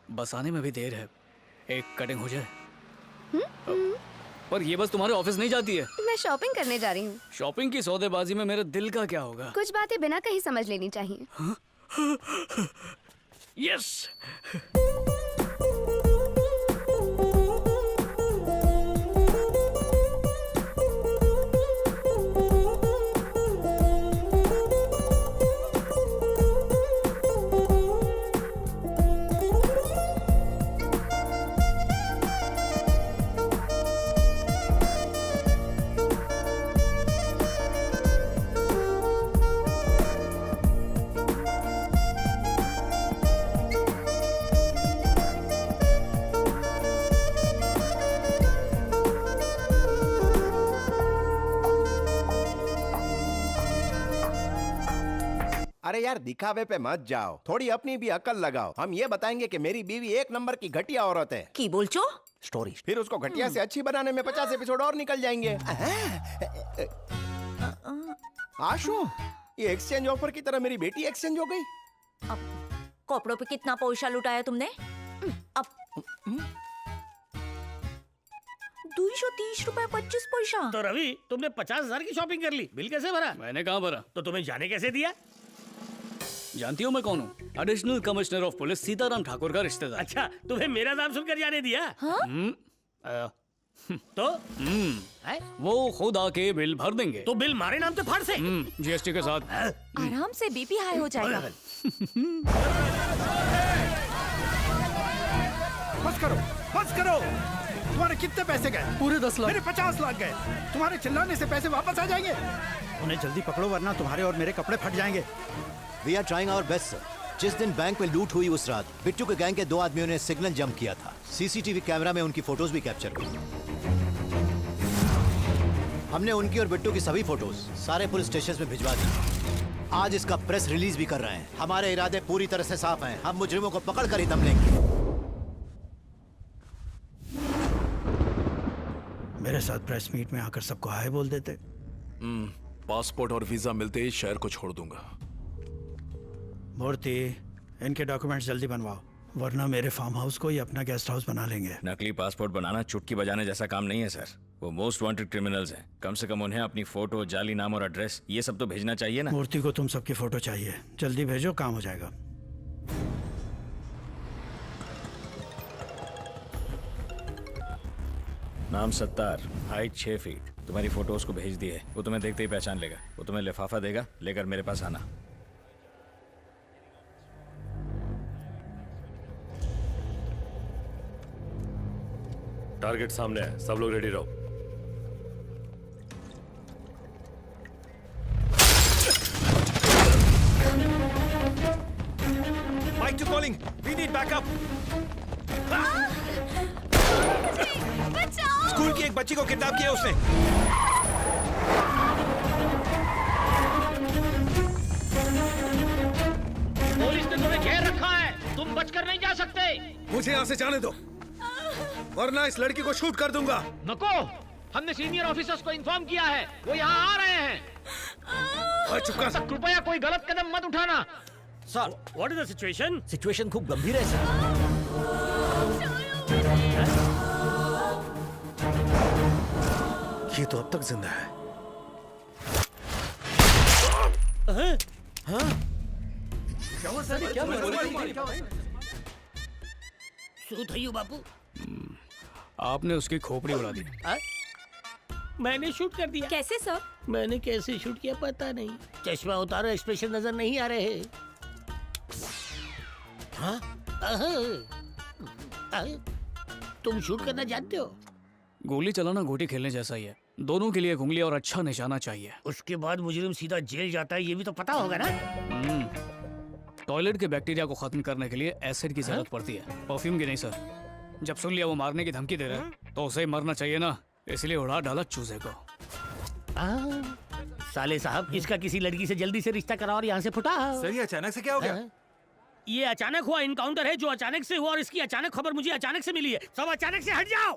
बस आने में भी देर है, एक कटिंग हो जाए। पर ये बस तुम्हारे ऑफिस नहीं जाती है। मैं शॉपिंग करने जा रही हूँ। शॉपिंग की सौदेबाजी में मेरे दिल का क्या होगा? कुछ बातें बिना कहीं समझ लेनी चाहिए। यस। अरे यार दिखावे पे मत जाओ, थोड़ी अपनी भी अकल लगाओ। हम ये बताएंगे कि मेरी बीवी 1 नंबर की घटिया औरत है। की बोल चो? स्टोरी। फिर उसको घटिया से अच्छी बनाने में 50 एपिसोड और निकल जाएंगे। आशु, ये एक्सचेंज ऑफर की तरह मेरी बेटी एक्सचेंज हो गई। कपड़ों पे कितना पैसा लुटाया तुमने? अब 230 रुपए 25 पैसा। तो रवि, तुमने 50,000 की शॉपिंग कर ली, बिल कैसे भरा? मैंने कहाँ भरा? तो तुम्हें जाने कैसे दिया? जानती हो मैं कौन हूँ? Additional commissioner of police Sitaram Thakur का रिश्तेदार। अच्छा, तुम्हें मेरा नाम सुनकर जाने दिया? तो वो खुद आके बिल भर देंगे। तो बिल मारे नाम से फाड़ से? जीएसटी के साथ। आराम से बीपी हाई हो जाएगा। बस करो, बस करो। तुम्हारे कितने पैसे गए? पूरे 10 लाख। मेरे 50 लाख गए। तुम्हारे चिल्लाने से पैसे वापस आ जाएंगे। उन्हें जल्दी पकड़ो वरना तुम्हारे और मेरे कपड़े फट जाएंगे। We are trying our best sir. जिस दिन बैंक में लूट हुई उस रात बिट्टू के गैंग के 2 आदमियों ने सिग्नल जंप किया था। सीसीटीवी कैमरा में उनकी फोटोज भी कैप्चर हुई। हमने उनकी और बिट्टू की सभी फोटोज सारे पुलिस स्टेशन में भिजवा दी। आज इसका प्रेस रिलीज भी कर रहे हैं। हमारे इरादे पूरी तरह से साफ हैं। हम मुजरिमों को पकड़ कर ही दम लेंगे। मेरे साथ प्रेस मीट में आकर सबको हाय बोल देते। पासपोर्ट और वीजा मिलते ही शहर को छोड़ दूंगा। मूर्ति, इनके डॉक्यूमेंट्स जल्दी बनवाओ वरना मेरे फार्म हाउस को ही अपना गेस्ट हाउस बना लेंगे। नकली पासपोर्ट बनाना चुटकी बजाने जैसा काम नहीं है सर। वो मोस्ट वांटेड क्रिमिनल्स हैं। कम से कम उन्हें अपनी फोटो, जाली नाम और एड्रेस ये सब तो भेजना चाहिए ना। मूर्ति को तुम सबकी फोटो चाहिए, जल्दी भेजो, काम हो जाएगा। नाम सत्तार, हाइट 6 फीट। तुम्हारी फोटो उसको भेज दी है, वो तुम्हें देखते ही पहचान लेगा। वो तुम्हें लिफाफा देगा, लेकर मेरे पास आना। टारगेट सामने है, सब लोग रेडी रहो। Mike two calling, we need backup. School की एक बच्ची को किडनैप किया उसने। पुलिस ने तुम्हें घेर रखा है, तुम बचकर नहीं जा सकते। मुझे यहाँ से जाने दो, वरना इस लड़की को शूट कर दूंगा। नको, हमने सीनियर ऑफिसर्स को इन्फॉर्म किया है, वो यहाँ आ रहे हैं। कृपया कोई गलत कदम मत उठाना। Sir, what is the situation? Situation खूब गंभीर है सर। ये तो अब तक जिंदा है। हाँ? क्या हुआ सर? क्या हुआ? શું થયું બાપુ? आपने उसकी खोपड़ी उड़ा दी। मैंने शूट कर दिया। कैसे सर? मैंने कैसे शूट किया पता नहीं। चश्मा उतारो, एक्सप्रेशन नजर नहीं आ रहे। हाँ? तुम शूट करना जानते हो? गोली चलाना गोटी खेलने जैसा ही है, दोनों के लिए एक उंगली और अच्छा निशाना चाहिए। उसके बाद मुजरिम सीधा जेल जाता है, ये भी तो पता होगा ना? टॉयलेट के बैक्टीरिया को खत्म करने के लिए एसिड की जरूरत पड़ती है, परफ्यूम की नहीं सर। जब सुन लिया वो मारने की धमकी दे रहा है तो उसे ही मरना चाहिए ना, इसलिए उड़ा डाला चूजे को। साले साहब, इसका किसी लड़की से जल्दी से रिश्ता कराओ और यहाँ से फुटा। सर ये अचानक से क्या हो गया? ये अचानक हुआ इनकाउंटर है, जो अचानक से हुआ, और इसकी अचानक खबर मुझे अचानक से मिली है। सब अचानक से हट जाओ।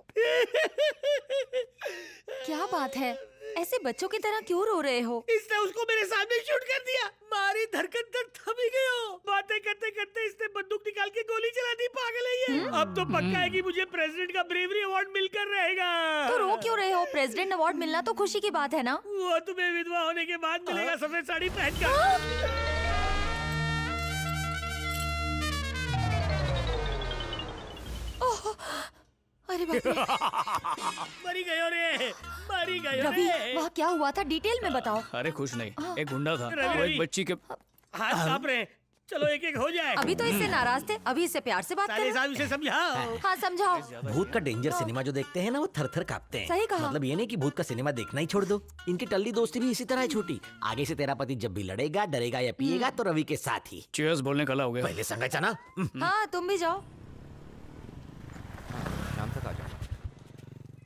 क्या बात है, ऐसे बच्चों की तरह क्यों रो रहे हो? इसने उसको मेरे सामने शूट कर दिया। मारी धड़कन तक थमी गई हो। बातें करते करते इसने बंदूक निकाल के गोली चला दी। पागल है ये। अब तो पक्का है कि मुझे प्रेसिडेंट का ब्रेवरी अवार्ड मिलकर रहेगा। तो रो क्यों रहे हो? प्रेसिडेंट अवार्ड मिलना तो खुशी की बात है ना। वो तुम्हें विधवा होने के बाद मिलेगा, सफेद साड़ी पहनकर। अरे बाप रे। मरी गयो रे, मरी गयो रवि, रे। वहाँ क्या हुआ था, डिटेल में बताओ। अरे कुछ नहीं, एक गुंडा था, रवि, वो रवि। एक बच्ची के हाथ कांप रहे हैं। चलो एक एक हो जाए। अभी तो इससे नाराज थे, अभी इससे प्यार से बात साले करो। साहब इसे समझाओ। हाँ समझाओ। भूत का डेंजर सिनेमा जो देखते हैं ना, वो थर थर कांपते हैं। सही कहा। मतलब ये नहीं कि भूत का सिनेमा देखना ही छोड़ दो। इनकी टल्ली दोस्ती भी इसी तरह है छोटी। आगे से तेरा पति जब भी लड़ेगा, डरेगा या पिएगा तो रवि के साथ ही। चीयर्स बोलने कला हो गया। पहले संगचा ना। हाँ तुम भी जाओ। शाम तक आ जाओ।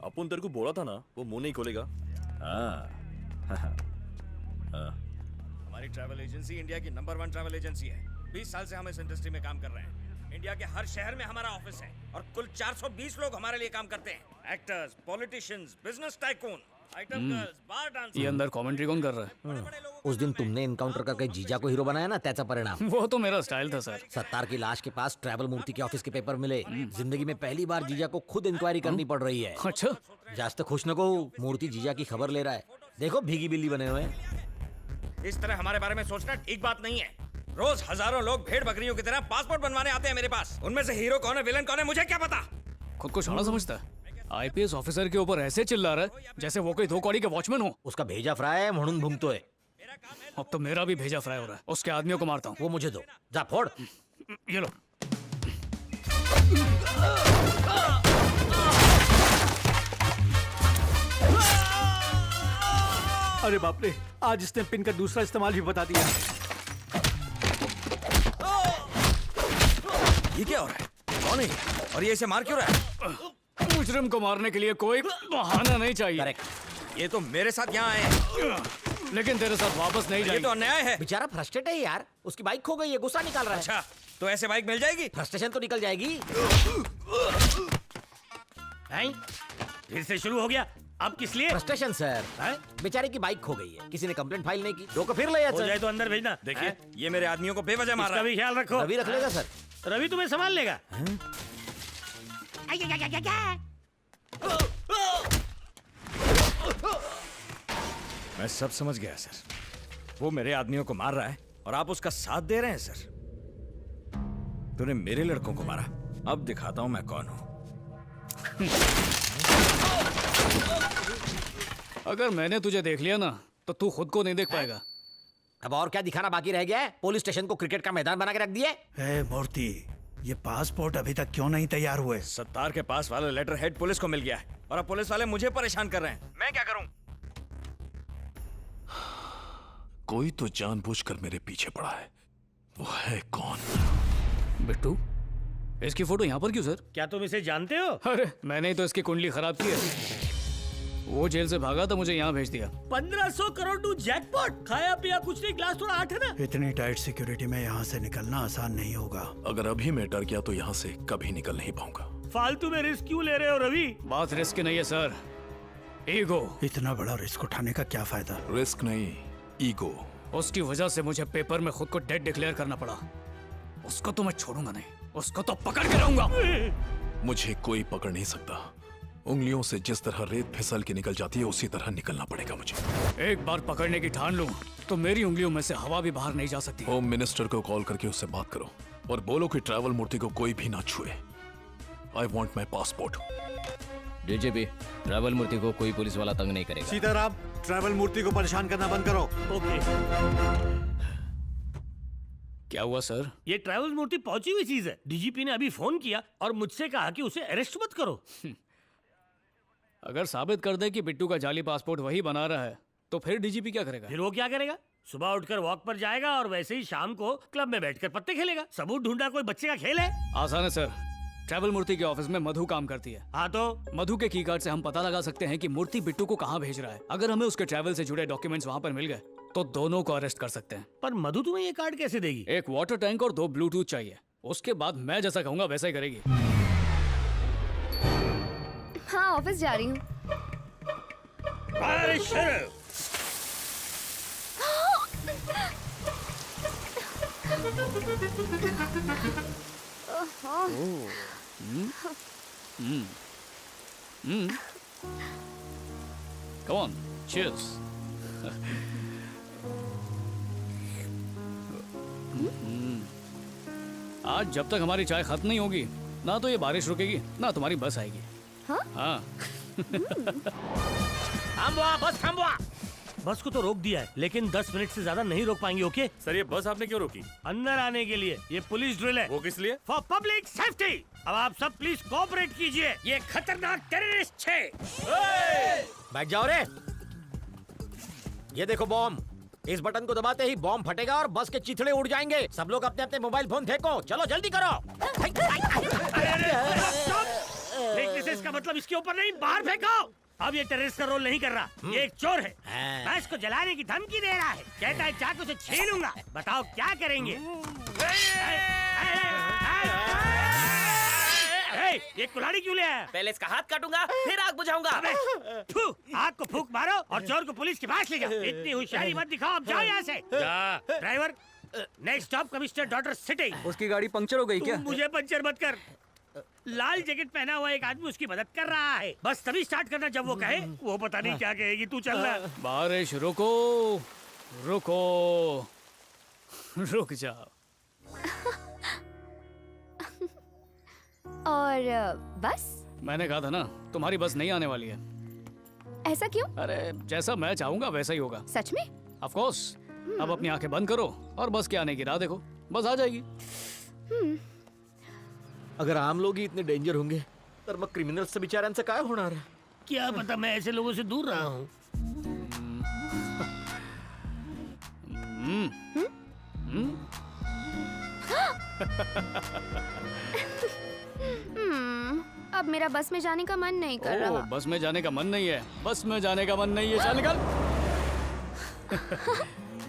अपन तेरे को बोला था ना, वो मुंह नहीं खोलेगा। हमारी ट्रैवल एजेंसी इंडिया की नंबर 1 ट्रैवल एजेंसी है। 20 साल से हम इस इंडस्ट्री में काम कर रहे हैं। इंडिया के हर शहर में हमारा ऑफिस है और कुल 420 लोग हमारे लिए काम करते हैं। Actors, politicians, business tycoon, item girls, बार डांसर। ये अंदर कमेंट्री कौन कर रहा है? उस दिन तुमने इनकाउंटर करके जीजा को हीरो बनाया ना, त्याचा परिणाम। वो तो मेरा स्टाइल था सर। सत्तार की लाश के पास ट्रैवल मूर्ति के ऑफिस के पेपर मिले। जिंदगी में पहली बार जीजा को खुद इंक्वायरी करनी पड़ रही है। अच्छा, जास्त खुश न को, मूर्ति जीजा की खबर ले रहा है। देखो भीगी बिल्ली बने हुए हैं। इस तरह हमारे बारे में सोचना ठीक बात नहीं है। रोज हजारों लोग भेड़ बकरियों की तरह पासपोर्ट बनवाने आते हैं मेरे पास। उनमें से हीरो कौन है, विलन कौन है, मुझे क्या पता। खुद को शाना समझता है। आईपीएस ऑफिसर के ऊपर ऐसे चिल्ला रहा है जैसे वो कोई 2 कौड़ी के वॉचमैन हो। उसका भेजा फ्राई है, म्हणून भूंगतोय। अब तो मेरा भी भेजा फ्राई हो रहा है। उसके आदमियों को मारता हूँ। वो मुझे दो, जा फोड़। ये लो। अरे बाप रे, आज इसने पिन का दूसरा इस्तेमाल भी बता दिया। ये क्या हो रहा है? कौन है ये? और ये इसे मार क्यों रहा है? मुजरिम को मारने के लिए कोई बहाना नहीं चाहिए। करेक्ट। ये तो मेरे साथ यहाँ आए हैं, लेकिन तेरे साथ वापस नहीं ये जाएगी। तो अन्याय है। बेचारा फ्रस्ट्रेट है यार, उसकी बाइक खो गई है, गुस्सा निकाल रहा है। अच्छा, तो ऐसे बाइक मिल जाएगी? फ्रस्ट्रेशन तो निकल जाएगी। फिर से शुरू हो गया। अब किस लिए? Frustration sir. बेचारे की बाइक खो गई है, किसी ने कंप्लेंट फाइल नहीं की। रोको फिर ले हो जाए तो अंदर भेजना। देखिए, ये मेरे आदमियों को बेवजह मार रहा इसका है। भी ख्याल रखो। रवि रख लेगा सर। रवि तुम्हें संभाल लेगा। मैं सब समझ गया सर। वो मेरे आदमियों को मार रहा है और आप उसका साथ दे रहे हैं सर। तूने मेरे लड़कों को मारा, अब दिखाता हूं मैं कौन हूं। अगर मैंने तुझे देख लिया ना तो तू खुद को नहीं देख पाएगा। अब और क्या दिखाना बाकी रह गया है? पुलिस स्टेशन को क्रिकेट का मैदान बना के रख दिया। ए मूर्ति, ये पासपोर्ट अभी तक क्यों नहीं तैयार हुए? सत्तार के पास वाला लेटर हेड पुलिस को मिल गया है और अब पुलिस वाले मुझे परेशान कर रहे हैं। मैं क्या करूं? कोई तो जानबूझकर मेरे पीछे पड़ा है। वो है कौन? बिट्टू, इसकी फोटो यहाँ पर क्यों सर? क्या तुम इसे जानते हो? अरे मैंने ही तो इसकी कुंडली खराब की है। वो जेल से भागा तो मुझे यहाँ भेज दिया। 1500 करोड़ टू जैकपॉट। खाया पिया कुछ नहीं, ग्लास थोड़ा 8 है ना। इतनी टाइट सिक्योरिटी में यहाँ से निकलना आसान नहीं होगा। अगर अभी मैं डर गया तो यहाँ से कभी निकल नहीं पाऊंगा। फालतू में रिस्क क्यों ले रहे हो रवि? बात रिस्क नहीं है सर, ईगो। इतना बड़ा रिस्क उठाने का क्या फायदा? रिस्क नहीं, ईगो। उसकी वजह से मुझे पेपर में खुद को डेड डिक्लेयर करना पड़ा। उसको तो मैं छोड़ूंगा नहीं, उसको तो पकड़ के रहूंगा। मुझे कोई पकड़ नहीं सकता। उंगलियों से जिस तरह रेत फिसल के निकल जाती है उसी तरह निकलना पड़ेगा मुझे। एक बार पकड़ने की ठान लूं तो मेरी उंगलियों में से हवा भी बाहर नहीं जा सकती। होम मिनिस्टर को कॉल करके उससे बात करो और बोलो कि ट्रैवल मूर्ति को कोई भी ना छुए। I want my passport. DGP, travel Murthy को कोई पुलिस वाला तंग नहीं करेगा। सीताराम, ट्रैवल मूर्ति को परेशान करना बंद करो। ओके। क्या हुआ सर? ये ट्रैवल मूर्ति पहुंची हुई चीज है। डीजीपी ने अभी फोन किया और मुझसे कहा कि उसे अरेस्ट मत करो। अगर साबित कर दे कि बिट्टू का जाली पासपोर्ट वही बना रहा है तो फिर डीजीपी क्या करेगा? फिर वो क्या करेगा? सुबह उठकर वॉक पर जाएगा और वैसे ही शाम को क्लब में बैठकर पत्ते खेलेगा। सबूत ढूंढना कोई बच्चे का खेल है? आसान है सर। ट्रैवल मूर्ति के ऑफिस में मधु काम करती है। हाँ तो मधु के की कार्ड से हम पता लगा सकते हैं कि मूर्ति बिट्टू को कहाँ भेज रहा है। अगर हमें उसके ट्रैवल से जुड़े डॉक्यूमेंट्स वहाँ पर मिल गए तो दोनों को अरेस्ट कर सकते हैं। पर मधु तुम्हें ये कार्ड कैसे देगी? एक वाटर टैंक और 2 ब्लूटूथ चाहिए। उसके बाद मैं जैसा कहूंगा वैसा ही करेगी। हाँ, ऑफिस जा रही हूँ। अरे शर्म! Come on, cheers. आज जब तक हमारी चाय खत्म नहीं होगी ना तो ये बारिश रुकेगी ना तुम्हारी बस आएगी। हाँ। थामवा, बस थामवा। बस को तो रोक दिया है लेकिन 10 मिनट से ज्यादा नहीं रोक पाएंगे। ओके सर, ये बस आपने क्यों रोकी? अंदर आने के लिए। ये पुलिस ड्रिल है। वो किस लिए? For public safety. अब आप सब प्लीज कोऑपरेट कीजिए। ये खतरनाक टेररिस्ट है। बैठ जाओ रे। ये देखो बॉम्ब। इस बटन को दबाते ही बॉम्ब फटेगा और बस के चिथड़े उड़ जाएंगे। सब लोग अपने अपने मोबाइल फोन फेंको। चलो जल्दी करो। फेंकने से इसका मतलब इसके ऊपर नहीं, बाहर फेंको। अब ये टेररिस्ट का रोल नहीं कर रहा। ये एक चोर है। मैं इसको जलाने की धमकी दे रहा है। कहता है चाकू से छीनूंगा। बताओ क्या करेंगे? ये कुल्हाड़ी क्यों ले आया? पहले इसका हाथ काटूंगा फिर आग बुझाऊंगा। आग को फूंक मारो और चोर को पुलिस के पास ले जाओ। इतनी होशियारी मत दिखाओ। अब जाओ यहाँ से। Driver, next stop commissioner doctor sitting. उसकी गाड़ी पंक्चर हो गई क्या? मुझे पंचर मत कर। लाल जैकेट पहना हुआ एक आदमी उसकी मदद कर रहा है। बस तभी स्टार्ट करना जब वो कहे। वो पता नहीं क्या कहेगी। तू चल रहा। बारिश रुको, रुको, रुक जाओ। और बस? मैंने कहा था ना तुम्हारी बस नहीं आने वाली है। ऐसा क्यों? अरे जैसा मैं चाहूंगा वैसा ही होगा। सच में? Of course. अब अपनी आंखें बंद करो और बस के आने की राह देखो। बस आ जाएगी। अगर आम लोग ही इतने डेंजर होंगे तर मग क्रिमिनल्स से बिचाऱ्यांचं काय होणार आहे? क्या पता, मैं ऐसे लोगों से दूर रहा हूँ। अब मेरा बस में जाने का मन नहीं कर रहा। बस में जाने का मन नहीं है? बस में जाने का मन नहीं है, चल निकल।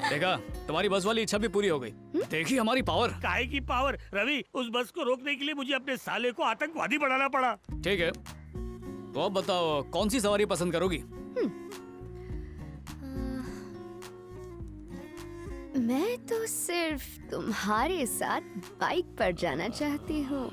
देखा, तुम्हारी बस वाली इच्छा भी पूरी हो गई। देखी हमारी पावर। काहे की पावर? रवि, उस बस को रोकने के लिए मुझे अपने साले को आतंकवादी बनाना पड़ा। ठीक है, तो अब बताओ कौन सी सवारी पसंद करोगी? मैं तो सिर्फ तुम्हारे साथ बाइक पर जाना चाहती हूँ।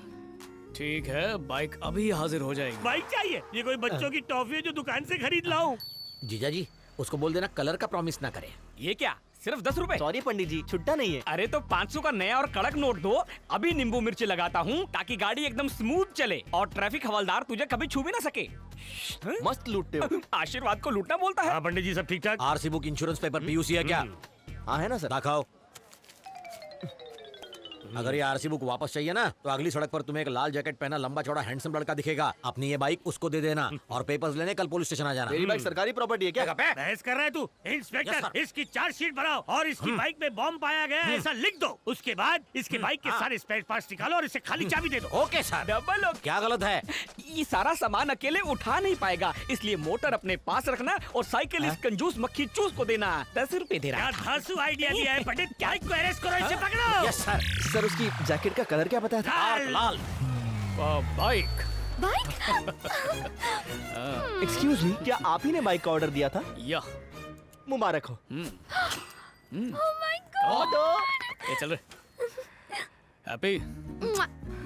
ठीक है, बाइक अभी हाजिर हो जाएगी। बाइक चाहिए? ये कोई बच्चों की टॉफी है जो दुकान से खरीद लाऊं? जीजा जी, उसको बोल देना कलर का प्रॉमिस ना करे। ये क्या, सिर्फ 10 रुपए? सॉरी पंडित जी, छुट्टा नहीं है। अरे तो 500 का नया और कड़क नोट दो। अभी नींबू मिर्ची लगाता हूँ ताकि गाड़ी एकदम स्मूथ चले और ट्रैफिक हवलदार तुझे कभी छू भी ना सके। मस्त लूटते हो। आशीर्वाद को लूटना बोलता है। हाँ पंडित जी, सब ठीक ठाक? RC book, insurance paper, PUC है क्या? हाँ है ना सर। दिखाओ। अगर ये आरसी बुक वापस चाहिए ना तो अगली सड़क पर तुम्हें एक लाल जैकेट पहना लंबा चौड़ा हैंडसम लड़का दिखेगा। अपनी ये बाइक उसको दे देना और पेपर्स लेने कल पुलिस स्टेशन आ जाना। मेरी बाइक सरकारी प्रॉपर्टी है क्या? बहस कर रहा है तू? इंस्पेक्टर, इसकी चार्जशीट बनाओ और इसकी बाइक में बॉम्ब पाया गया है ऐसा लिख दो। उसके बाद इसकी बाइक के सारे स्पेयर पार्ट्स निकालो और इसे खाली चाबी दे दो। Okay sir. डबल क्या गलत है? ये सारा सामान अकेले उठा नहीं पाएगा, इसलिए मोटर अपने पास रखना और साइकिल इस कंजूस मक्खी चूस को देना। 10 रुपए दे रहा। क्या धांसू आइडिया दिया है पंडित? बाइक को अरेस्ट करो, इसे पकड़ो। Yes sir. सर उसकी जैकेट का कलर क्या बताया था? लाल। बाइक एक्सक्यूज मी, क्या आप ही ने बाइक का ऑर्डर दिया था? या मुबारक हो। Oh my God. ये चल रहे हैप्पी।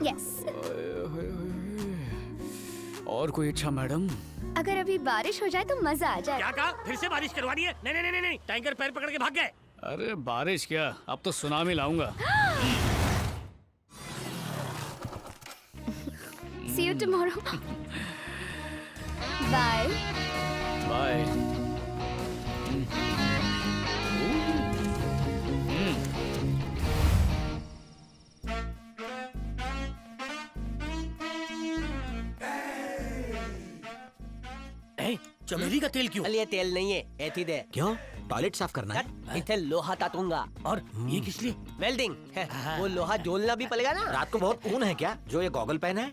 यस। और कोई इच्छा मैडम? अगर अभी बारिश हो जाए तो मजा आ जाए। क्या कहा? फिर से बारिश करवानी है? नहीं नहीं नहीं नहीं, टैंकर पैर पकड़ के भाग गए। अरे बारिश क्या, अब तो सुनामी लाऊंगा। See you tomorrow. Bye. Bye. चमेली का तेल क्यों? ये तेल नहीं है, एथिड है। क्यों? टॉयलेट साफ करना है? इथे लोहा तातूंगा। और ये किस लिए? वेल्डिंग। वो लोहा जोलना भी पड़ेगा ना। रात को बहुत ऊन है क्या जो ये गॉगल पहना है?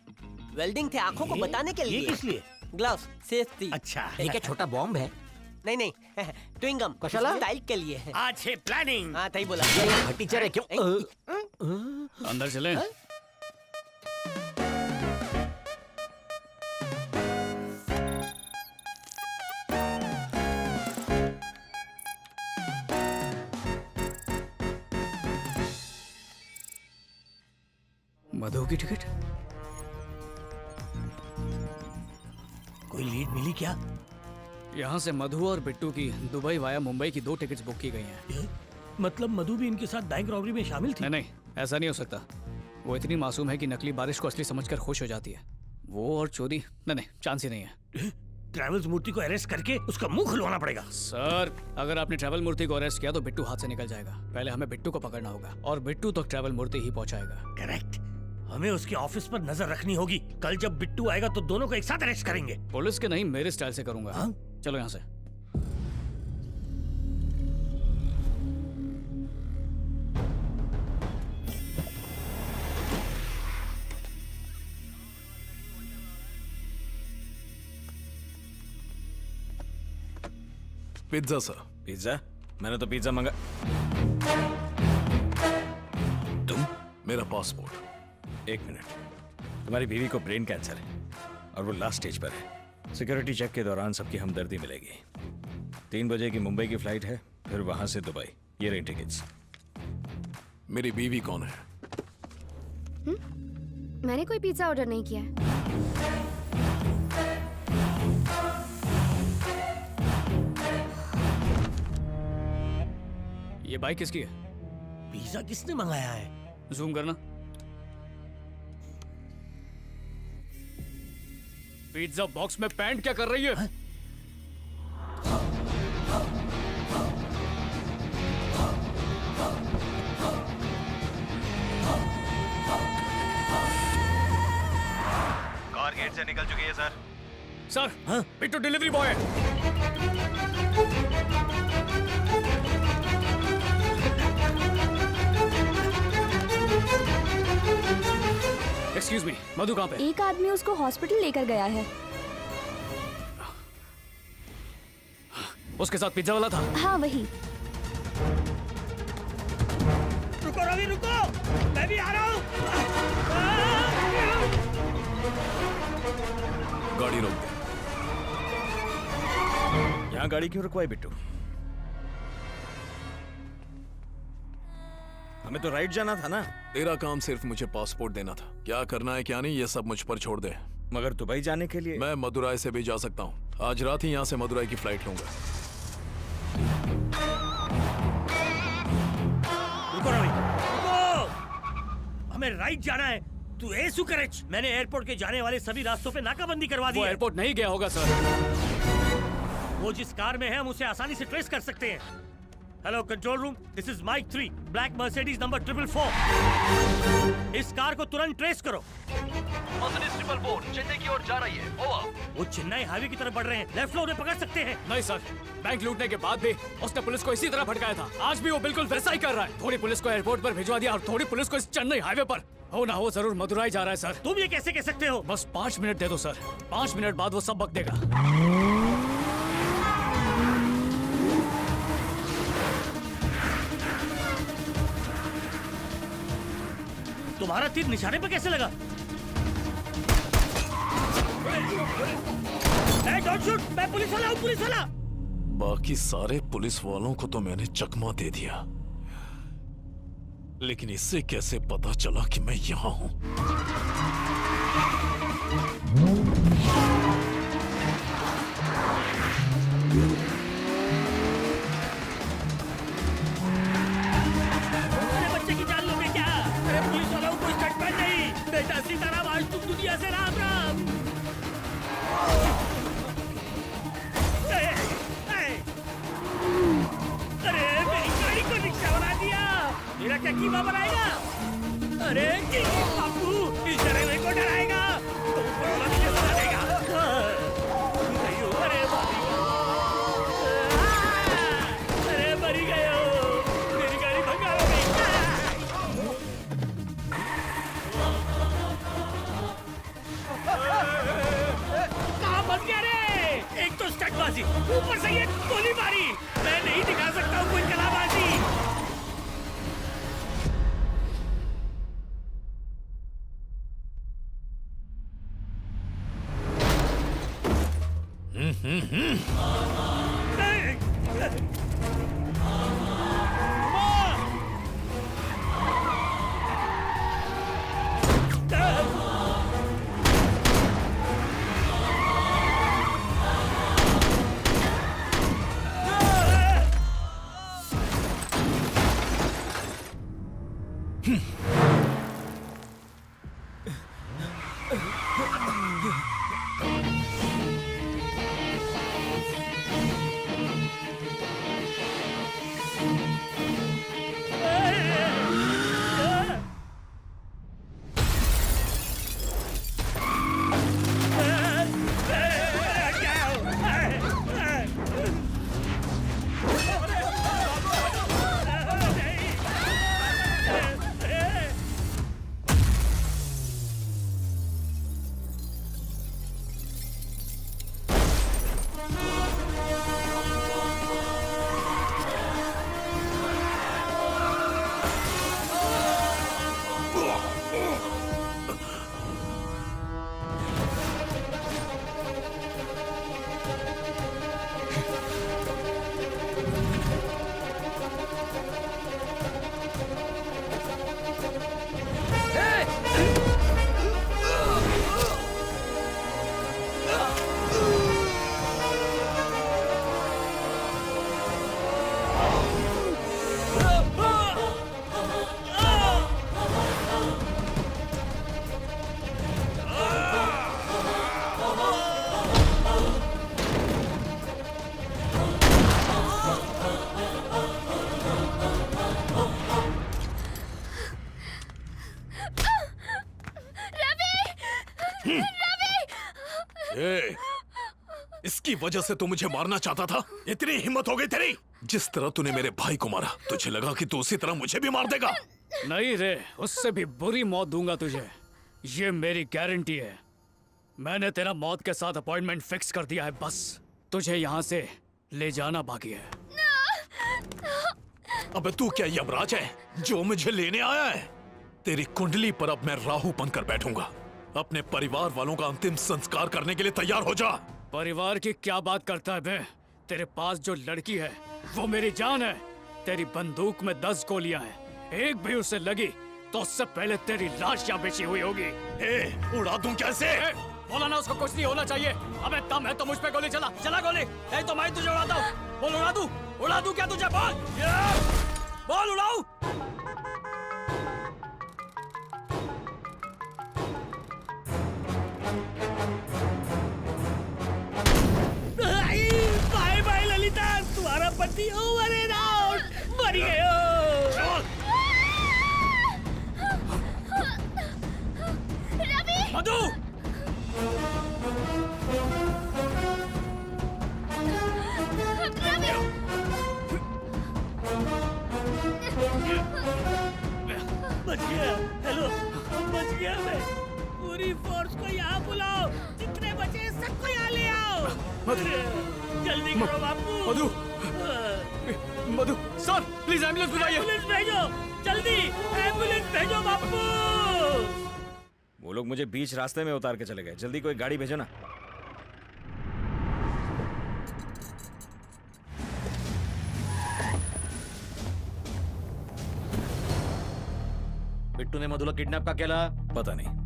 वेल्डिंग थे आंखों को बताने के लिए। ये किस लिए? Gloves, safety. अच्छा। ये क्या छोटा बॉम्ब है? नहीं नहीं, ट्विंगम कशाला? स्टाइल के लिए है। आज है प्लानिंग। हाँ सही बोला। टीचर है क्यों? अंदर चलें। मधु की टिकट? कोई लीड मिली क्या? यहाँ से मधु और बिट्टू की दुबई वाया मुंबई की 2 टिकट्स बुक की गई हैं। मतलब मधु भी इनके साथ बैंक रॉबरी में शामिल थी? नहीं, ऐसा नहीं हो सकता। वो इतनी मासूम है कि नकली बारिश को असली समझकर खुश हो जाती है। वो और चोरी, नहीं, चांस ही नहीं है। ट्रैवल्स मूर्ति को अरेस्ट करके उसका मुंह खुलवाना पड़ेगा। सर, अगर आपने ट्रैवल मूर्ति को अरेस्ट किया तो बिट्टू हाथ से निकल जाएगा। पहले हमें बिट्टू को पकड़ना होगा और बिट्टू तक ट्रैवल मूर्ति ही पहुंचाएगा। करेक्ट। हमें उसके ऑफिस पर नजर रखनी होगी। कल जब बिट्टू आएगा तो दोनों को एक साथ अरेस्ट करेंगे। पुलिस के नहीं, मेरे स्टाइल से करूंगा। हाँ? चलो यहाँ से। Pizza sir. पिज्जा? मैंने तो पिज्जा मंगा। तुम? मेरा पासपोर्ट। 1 मिनट। तुम्हारी बीवी को ब्रेन कैंसर है और वो लास्ट स्टेज पर है। सिक्योरिटी चेक के दौरान सबकी हमदर्दी मिलेगी। 3 बजे की मुंबई की फ्लाइट है, फिर वहां से दुबई। ये रही टिकट्स। मेरी बीवी कौन है? मैंने कोई पिज्जा ऑर्डर नहीं किया है। ये बाइक किसकी है? पिज्जा किसने मंगाया है? जूम करना। पिज्जा बॉक्स में पैंट क्या कर रही है? कार गेट से निकल चुकी है sir. Sir, Bittu delivery boy है। एक्सक्यूज मी, मधु कहाँ पे? एक आदमी उसको हॉस्पिटल लेकर गया है। उसके साथ पिज्जा वाला था? हाँ वही। रुको रवि, रुको, मैं भी आ रहा हूँ। गाड़ी रोक दे। यहाँ गाड़ी क्यों रुकवाई बिट्टू? हमें तो राइट जाना था ना। तेरा काम सिर्फ मुझे पासपोर्ट देना था। क्या करना है क्या नहीं ये सब मुझ पर छोड़ दे। मगर दुबई जाने के लिए मैं मदुराई से भी जा सकता हूँ। आज रात ही यहाँ से मदुराई की फ्लाइट लूंगा। रुको रवि, रुको, हमें राइट जाना है। तू ऐसू करेच। मैंने एयरपोर्ट के जाने वाले सभी रास्तों पे नाकाबंदी करवा दी है। वो एयरपोर्ट नहीं गया होगा सर। वो जिस कार में है हम उसे आसानी से ट्रेस कर सकते हैं। Hello control room, this is Mike 3, black Mercedes number 444। इस कार को तुरंत ट्रेस करो। चेन्नई की ओर जा रही है। ओवर। वो चेन्नई हाईवे की तरफ बढ़ रहे हैं, लेफ्ट फ्लोर में पकड़ सकते हैं। नहीं सर, बैंक लूटने के बाद भी उसने पुलिस को इसी तरह भटकाया था। आज भी वो बिल्कुल वैसा ही कर रहा है। थोड़ी पुलिस को एयरपोर्ट पर भिजवा दिया और थोड़ी पुलिस को इस चेन्नई हाईवे पर। हो ना हो जरूर मदुराई जा रहा है सर। तुम ये कैसे कह सकते हो? बस 5 मिनट दे दो सर, 5 मिनट बाद वो सब बक देगा। तुम्हारा तीर निशाने पे कैसे लगा? डोंट शूट, मैं पुलिस वाला हूँ, पुलिस वाला। बाकी सारे पुलिस वालों को तो मैंने चकमा दे दिया, लेकिन इससे कैसे पता चला कि मैं यहाँ हूँ? बच्चे की जान लोगे क्या? अरे पुलिस वालों को कोई स्टंटमैन नहीं। बेटा सीताराम, आज तुम दुनिया से राम राम। अरे मेरी गाड़ी को रिक्शा बना दिया। मेरा क्या कीमा बनाएगा? अरे बापू, इस ड्राइवर को डराएगा तो मुझे बना देगा। अरे मरी गए हो, मेरी गाड़ी भगा हो गई। कहाँ बच गया रे? एक तो स्टंटबाजी, ऊपर से ये गोलीबारी। मैं नहीं दिखा सकता हूँ कोई कलाबाजी। इसकी वजह से तू मुझे मारना चाहता था? इतनी हिम्मत हो गई तेरी? जिस तरह तूने मेरे भाई को मारा, तुझे लगा कि तू उसी तरह मुझे भी मार देगा? नहीं रे, उससे भी बुरी मौत दूंगा तुझे, ये मेरी गारंटी है। मैंने तेरा मौत के साथ अपॉइंटमेंट फिक्स कर दिया है, बस तुझे यहाँ से ले जाना बाकी है। अबे तू क्या यमराज है जो मुझे लेने आया है? तेरी कुंडली पर अब मैं राहु बनकर बैठूंगा। अपने परिवार वालों का अंतिम संस्कार करने के लिए तैयार हो जा। परिवार की क्या बात करता है बे? तेरे पास जो लड़की है वो मेरी जान है। तेरी बंदूक में 10 गोलियां हैं, एक भी उसे लगी तो उससे पहले तेरी लाश यहाँ बिछी हुई होगी। उड़ा दूं कैसे? बोला ना उसको कुछ नहीं होना चाहिए। अबे दम है तो मुझ पे गोली चला, चला गोली। नहीं तो मैं तुझे उड़ाता हूँ। बोल उड़ा दूं क्या तुझे? बोल उड़ाऊं? बाय बाय ललिता, तुम्हारा पति ओवर एंड आउट। ही गए हो। रवि! मधु! बच गया। हेलो, बच गया मैं। पूरी फोर्स को यहाँ बुलाओ, जितने बचे सबको यहाँ ले आओ। जल्दी करो बापू। मधु! मधु! सर प्लीज एम्बुलेंस बुलाइए। एम्बुलेंस भेजो, जल्दी एम्बुलेंस भेजो बापू। वो लोग मुझे बीच रास्ते में उतार के चले गए। जल्दी कोई गाड़ी भेजो ना। बिट्टू ने मधुला किडनैप का केला? पता नहीं।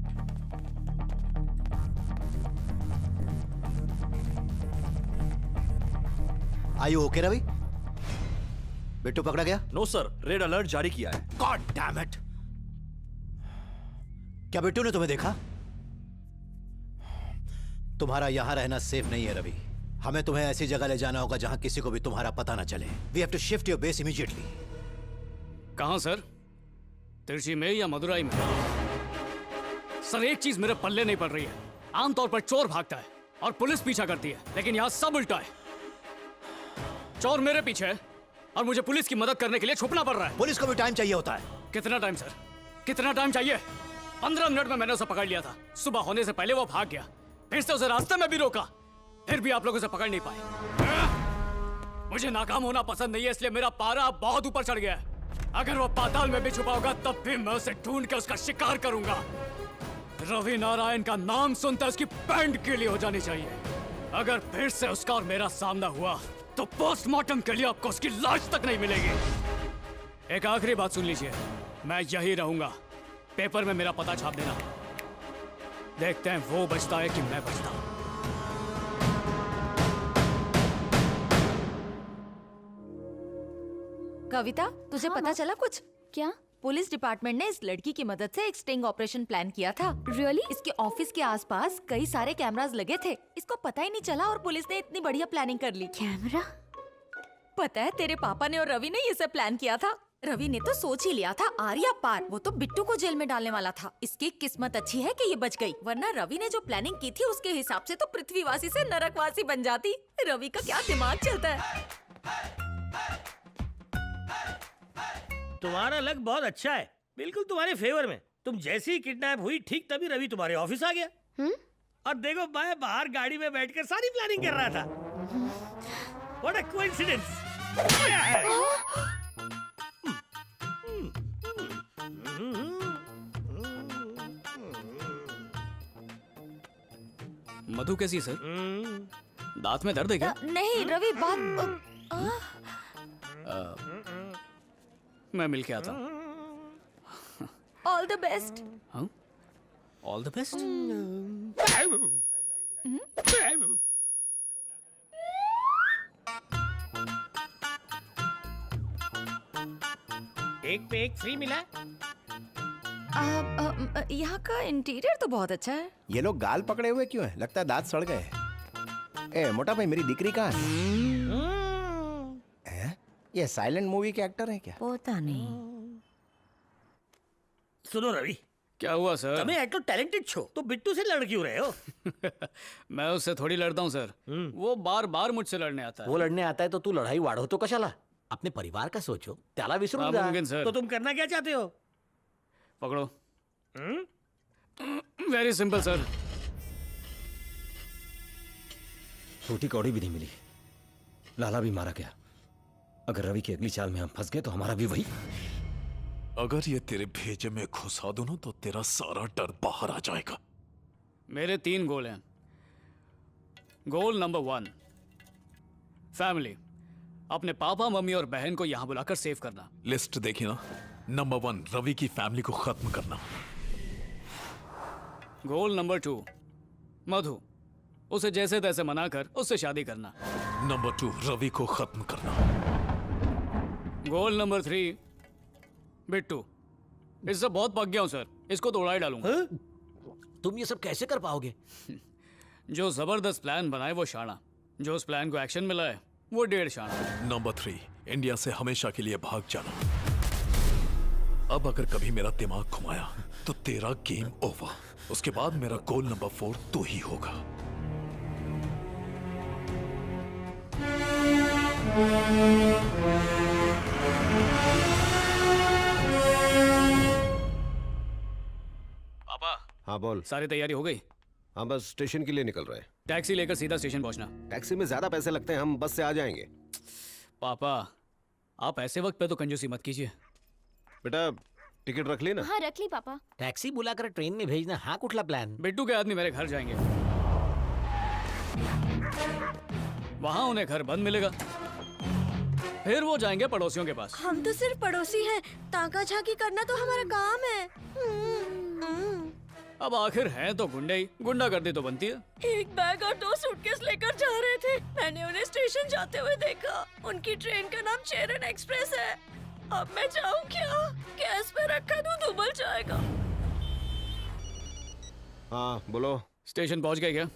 Are you okay, Ravi? Bittu पकड़ा गया? नो सर, रेड अलर्ट जारी किया है। God damn it! क्या बिट्टू ने तुम्हें देखा? तुम्हारा यहां रहना सेफ नहीं है रवि। हमें तुम्हें ऐसी जगह ले जाना होगा जहां किसी को भी तुम्हारा पता ना चले। We have to shift your base immediately. कहां सर? तिरछी में या मदुराई में? सर एक चीज मेरे पल्ले नहीं पड़ रही है। आमतौर पर चोर भागता है और पुलिस पीछा करती है, लेकिन यहाँ सब उल्टा है। चोर मेरे पीछे है और मुझे पुलिस की मदद करने के लिए छुपना पड़ रहा है। पुलिस को भी टाइम चाहिए होता है। कितना टाइम सर? कितना टाइम चाहिए? 15 मिनट में मैंने उसे पकड़ लिया था। सुबह होने से पहले वो भाग गया। फिर से उसे रास्ते में भी रोका, फिर भी आप लोग उसे पकड़ नहीं पाए। मुझे नाकाम होना पसंद नहीं है, इसलिए मेरा पारा बहुत ऊपर चढ़ गया है। अगर वो पाताल में भी छुपा होगा तब भी मैं उसे ढूंढ के उसका शिकार करूंगा। रवि नारायण का नाम सुनते उसकी पैंट गीली हो जानी चाहिए। अगर फिर से उसका और मेरा सामना हुआ तो पोस्टमार्टम के लिए आपको उसकी लाश तक नहीं मिलेगी। एक आखिरी बात सुन लीजिए, मैं यही रहूंगा। पेपर में मेरा पता छाप देना। देखते हैं वो बचता है कि मैं बचता हूं। कविता, तुझे पता चला कुछ? क्या? पुलिस डिपार्टमेंट ने इस लड़की की मदद से एक स्टिंग ऑपरेशन प्लान किया था। Really? इसके ऑफिस के आसपास कई सारे कैमरास लगे थे। इसको पता ही नहीं चला और पुलिस ने इतनी बढ़िया प्लानिंग कर ली। कैमरा? पता है तेरे पापा ने और रवि ने ये सब प्लान किया था। रवि ने तो सोच ही लिया था आर्या पार, वो तो बिट्टू को जेल में डालने वाला था। इसकी किस्मत अच्छी है कि ये बच गई, वरना रवि ने जो प्लानिंग की थी उसके हिसाब से तो पृथ्वीवासी से नरकवासी बन जाती। रवि का क्या दिमाग चलता है। तुम्हारा लक बहुत अच्छा है, बिल्कुल तुम्हारे फेवर में। तुम जैसे ही किडनैप हुई ठीक तभी रवि तुम्हारे ऑफिस आ गया। और देखो मैं बाहर गाड़ी में बैठकर सारी प्लानिंग कर रहा था। What a coincidence! मधु कैसी सर? दांत में दर्द है क्या? नहीं रवि, बात मैं मिल के आता हूँ। All the best. हाँ? All the best? एक पे एक फ्री मिला। यहाँ का इंटीरियर तो बहुत अच्छा है। ये लोग गाल पकड़े हुए क्यों हैं? लगता है दांत सड़ गए। ए मोटा भाई, मेरी दिकरी कहाँ है? ये साइलेंट मूवी के एक्टर हैं क्या? पता नहीं। सुनो रवि, क्या हुआ सर? તમે એટલો ટેલેન્ટેડ છો तो बिट्टू से लड़ क्यों रहे हो? मैं उससे थोड़ी लड़ता हूँ सर। वो बार बार मुझसे लड़ने आता है। वो लड़ने आता है तो तू लढाई वाढवतो कशाला? अपने परिवार का सोचो, त्याला विसरून जा। नामुमकिन सर। तो तुम करना क्या चाहते हो? पकड़ो। Very simple sir. रोटी कौड़ी भी नहीं मिली, लाला भी मारा गया। अगर रवि की अगली चाल में हम फंस गए तो हमारा भी वही। अगर ये तेरे भेजे में घुसा दो ना तो तेरा सारा डर बाहर आ जाएगा। मेरे 3 गोल हैं। Goal number 1, family. अपने पापा मम्मी और बहन को यहां बुलाकर सेव करना। लिस्ट देखी ना। नंबर 1, रवि की फैमिली को खत्म करना। गोल नंबर 2, मधु। उसे जैसे तैसे मनाकर उससे शादी करना। नंबर 2, रवि को खत्म करना। गोल नंबर 3, बिट्टू। इससे बहुत पक गया हूं सर, इसको तो उड़ा ही डालूंगा। तुम ये सब कैसे कर पाओगे? जो जबरदस्त प्लान बनाए वो शाना, जो उस प्लान को एक्शन में लाए वो 1.5 शाना। नंबर 3, इंडिया से हमेशा के लिए भाग जाना। अब अगर कभी मेरा दिमाग घुमाया तो तेरा गेम ओवर। उसके बाद मेरा गोल नंबर 4 तू ही होगा। पापा। हाँ बोल। सारी तैयारी हो गई? हाँ बस स्टेशन के लिए निकल रहे हैं। टैक्सी लेकर सीधा स्टेशन पहुंचना। टैक्सी में ज्यादा पैसे लगते हैं, हम बस से आ जाएंगे। पापा आप ऐसे वक्त पे तो कंजूसी मत कीजिए। बेटा टिकट रख ली ना? हाँ रख ली पापा। टैक्सी बुलाकर ट्रेन में भेजना हाँ कुठला प्लान। बिट्टू के आदमी मेरे घर जाएंगे, वहां उन्हें घर बंद मिलेगा, फिर वो जाएंगे पड़ोसियों के पास। हम तो सिर्फ पड़ोसी हैं, ताका झाकी करना तो हमारा काम है। अब आखिर है तो गुंडे ही, गुंडागर्दी तो बनती है। एक बैग और 2 सूटकेस लेकर जा रहे थे, मैंने उन्हें स्टेशन जाते हुए देखा। उनकी ट्रेन का नाम चेरन एक्सप्रेस है। अब मैं जाऊं क्या? गैस पे रखा दूं तो उबल जाएगा। हाँ बोलो। स्टेशन पहुंच गए क्या?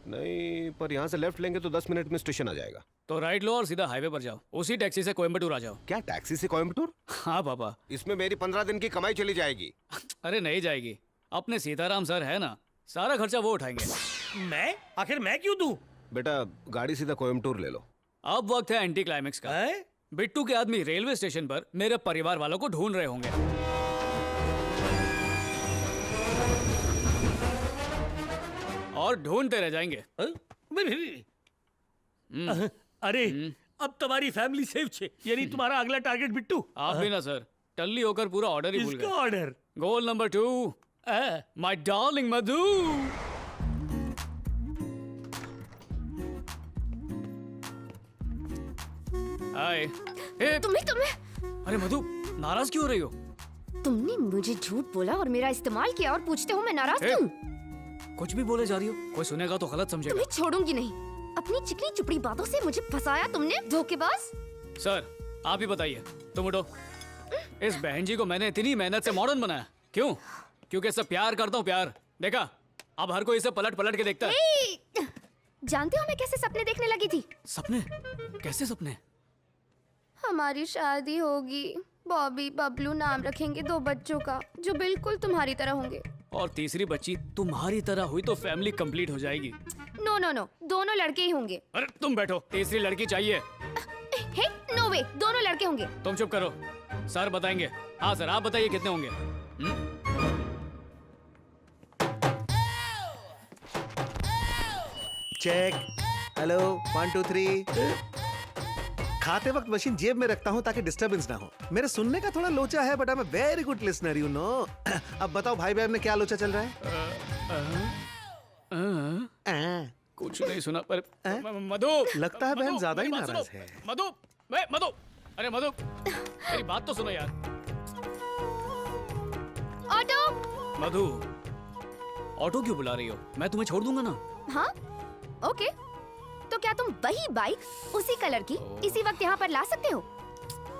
नहीं, पर यहाँ से लेफ्ट लेंगे तो 10 मिनट में स्टेशन आ जाएगा। तो राइट लो और सीधा हाईवे पर जाओ, उसी टैक्सी से कोयम्बटूर आ जाओ। क्या टैक्सी से कोयम्बटूर? हाँ पापा। इसमें मेरी 15 दिन की कमाई चली जाएगी। अरे नहीं जाएगी, अपने सीताराम सर है ना, सारा खर्चा वो उठाएंगे। मैं? आखिर मैं क्यों दूं? बेटा गाड़ी सीधा कोयम्बटूर ले लो। अब वक्त है एंटी क्लाइमेक्स का। बिट्टू के आदमी रेलवे स्टेशन पर मेरे परिवार वालों को ढूंढ रहे होंगे। और ढूंढते रह जाएंगे। अरे अब तुम्हारी फैमिली सेफ छे, यानी तुम्हारा अगला टारगेट बिट्टू। आप भी ना सर, टल्ली होकर पूरा ऑर्डर ही भूल गए। इसका order? Goal number 2, my darling Madhu. Hi. तुम्हें अरे मधु नाराज क्यों हो रही हो? तुमने मुझे झूठ बोला और मेरा इस्तेमाल किया और पूछते हो मैं नाराज ए, क्यों? कुछ भी बोले जा रही हो, कोई सुनेगा तो गलत समझेगा। तुम्हें छोड़ूंगी नहीं। अपनी चिकनी चुपड़ी बातों से मुझे फंसाया तुमने, धोखेबाज। सर आप ही बताइए, तुम उठो। इस बहन जी को मैंने इतनी मेहनत से मॉडर्न बनाया, क्यों? क्योंकि इससे प्यार करता हूँ, प्यार। देखा, अब हर कोई इसे पलट पलट के देखता है। जानते हो मैं कैसे सपने देखने लगी थी? सपने? कैसे सपने? हमारी शादी होगी, बॉबी बबलू नाम रखेंगे 2 बच्चों का जो बिल्कुल तुम्हारी तरह होंगे। और तीसरी बच्ची तुम्हारी तरह हुई तो फैमिली कंप्लीट हो जाएगी। नो नो नो, दोनों लड़के ही होंगे। अरे तुम बैठो, तीसरी लड़की चाहिए। हे नो वे, दोनों लड़के होंगे। तुम चुप करो, सर बताएंगे। हाँ सर आप बताइए कितने होंगे? चेक। हेलो 1 2 3। खाते वक्त मशीन जेब में रखता हूँ ताकि डिस्टरबेंस ना हो। मेरे सुनने का थोड़ा लोचा है but I am a very good listener, you know. अब बताओ भाई बहन में क्या लोचा चल रहा है? कुछ नहीं सुना पर मधु लगता है बहन ज्यादा ही नाराज है। मधु, मधु, अरे मधु मेरी बात तो सुनो यार। ऑटो। मधु ऑटो क्यों बुला रही हो? मैं तुम्हें छोड़ दूंगा ना। हाँ ओके, तो क्या तुम वही बाइक उसी कलर की इसी वक्त यहाँ पर ला सकते हो?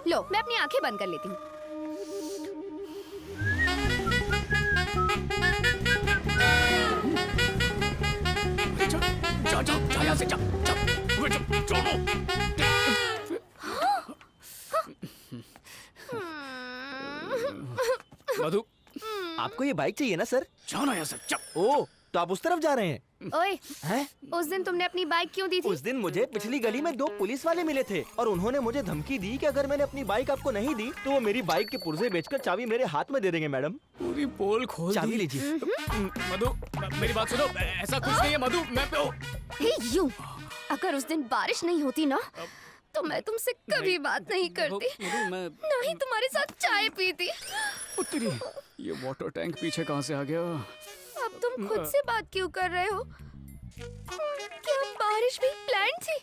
लो मैं अपनी आंखें बंद कर लेती हूँ। जा यहाँ से, जा। मधु आपको ये बाइक चाहिए ना सर? जाओ ना यहाँ से। ओ तो आप उस तरफ जा रहे हैं? ओए, उस दिन तुमने अपनी बाइक क्यों दी थी? उस दिन मुझे पिछली गली में 2 पुलिस वाले मिले थे और उन्होंने मुझे धमकी दी कि अगर मैंने अपनी बाइक आपको नहीं दी तो वो मेरी बाइक के पुर्जे बेचकर चाबी मेरे हाथ में दे देंगे। मैडम पूरी पोल खोल दी। चाबी लीजिए। मधु मेरी बात सुनो, ऐसा कुछ नहीं है मधु। मैं हे यू, अगर उस दिन बारिश नहीं होती ना तो मैं तुमसे कभी बात नहीं करती, ना ही तुम्हारे साथ चाय पीती। उत्तरी, ये वाटर टैंक पीछे कहाँ से आ गया? अब तुम खुद से बात क्यों कर रहे हो? क्या बारिश भी प्लान थी?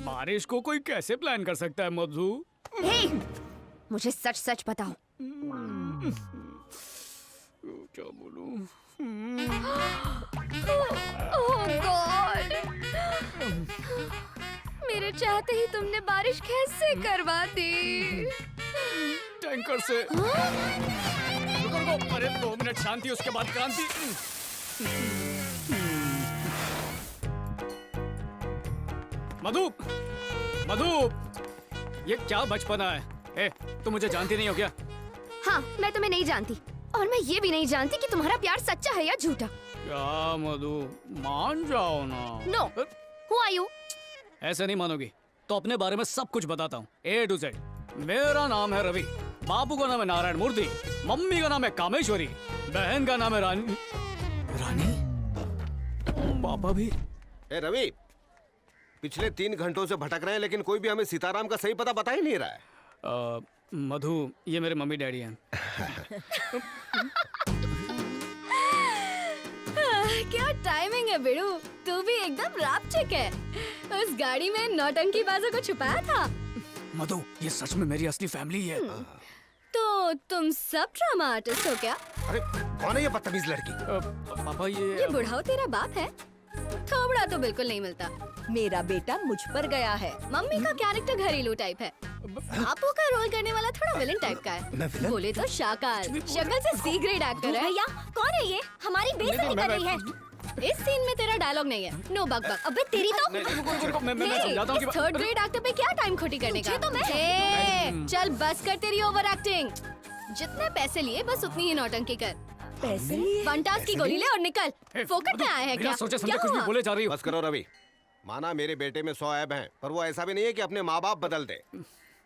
बारिश को कोई कैसे प्लान कर सकता है मधु? हे, मुझे सच सच बताओ। क्या बोलूं? ओह गॉड, मेरे चाहते ही तुमने बारिश कैसे करवा दी? टैंकर से। रुको रुको, अरे 2 मिनट शांति, उसके बाद क्रांति। मधु, मधु, ये क्या बचपना है? ए, तुम मुझे जानती नहीं हो क्या? हाँ, मैं तुम्हें नहीं जानती और मैं ये भी नहीं जानती कि तुम्हारा प्यार सच्चा है या झूठा। क्या मधु, मान जाओ ना। No, who are you? ऐसे नहीं मानोगी तो अपने बारे में सब कुछ बताता हूँ, A to Z। मेरा नाम है रवि, बापू का नाम है नारायण मूर्ति, मम्मी का नाम है कामेश्वरी, बहन का नाम है रानी। रानी? पापा भी? ए रवि, पिछले 3 घंटों से भटक रहे हैं लेकिन कोई भी हमें सीताराम का सही पता बता ही नहीं रहा है। मधु, ये मेरे मम्मी डैडी हैं। क्या टाइमिंग है बिड़ू, तू भी एकदम रैप चिक है। उस गाड़ी में नौटंकी बाजों को छुपाया था। मधु, ये सच में मेरी असली फैमिली है। तो तुम सब ड्रामा आर्टिस्ट हो क्या? अरे कौन है ये बदतमीज लड़की? पापा ये बुढ़ाओ तेरा बाप है? थोबड़ा तो बिल्कुल नहीं मिलता। मेरा बेटा मुझ पर गया है। मम्मी का कैरेक्टर घरेलू टाइप है, बापू का रोल करने वाला थोड़ा विलन टाइप का है। बोले तो शाकाल, शक्ल से सी ग्रेड एक्टर है। भैया, कौन है ये? हमारी बेइज्जती कर रही है। इस सीन में तेरा डायलॉग नहीं है। नो बक बक। अबे तेरी तो इस थर्ड ग्रेड एक्टर पे क्या टाइम खोटी करने का? तो मैं चल बस कर तेरी ओवर एक्टिंग। जितने पैसे लिए बस उतनी ही नौटंकी कर। पैसे लिए? फंटास की गोली ले और निकल। फोकट में आया है क्या? क्या हुआ? बोले जा रही हो। बस करो रवि, माना मेरे बेटे में 100 ऐब हैं, पर वो ऐसा भी नहीं है कि अपने माँ बाप बदल दे।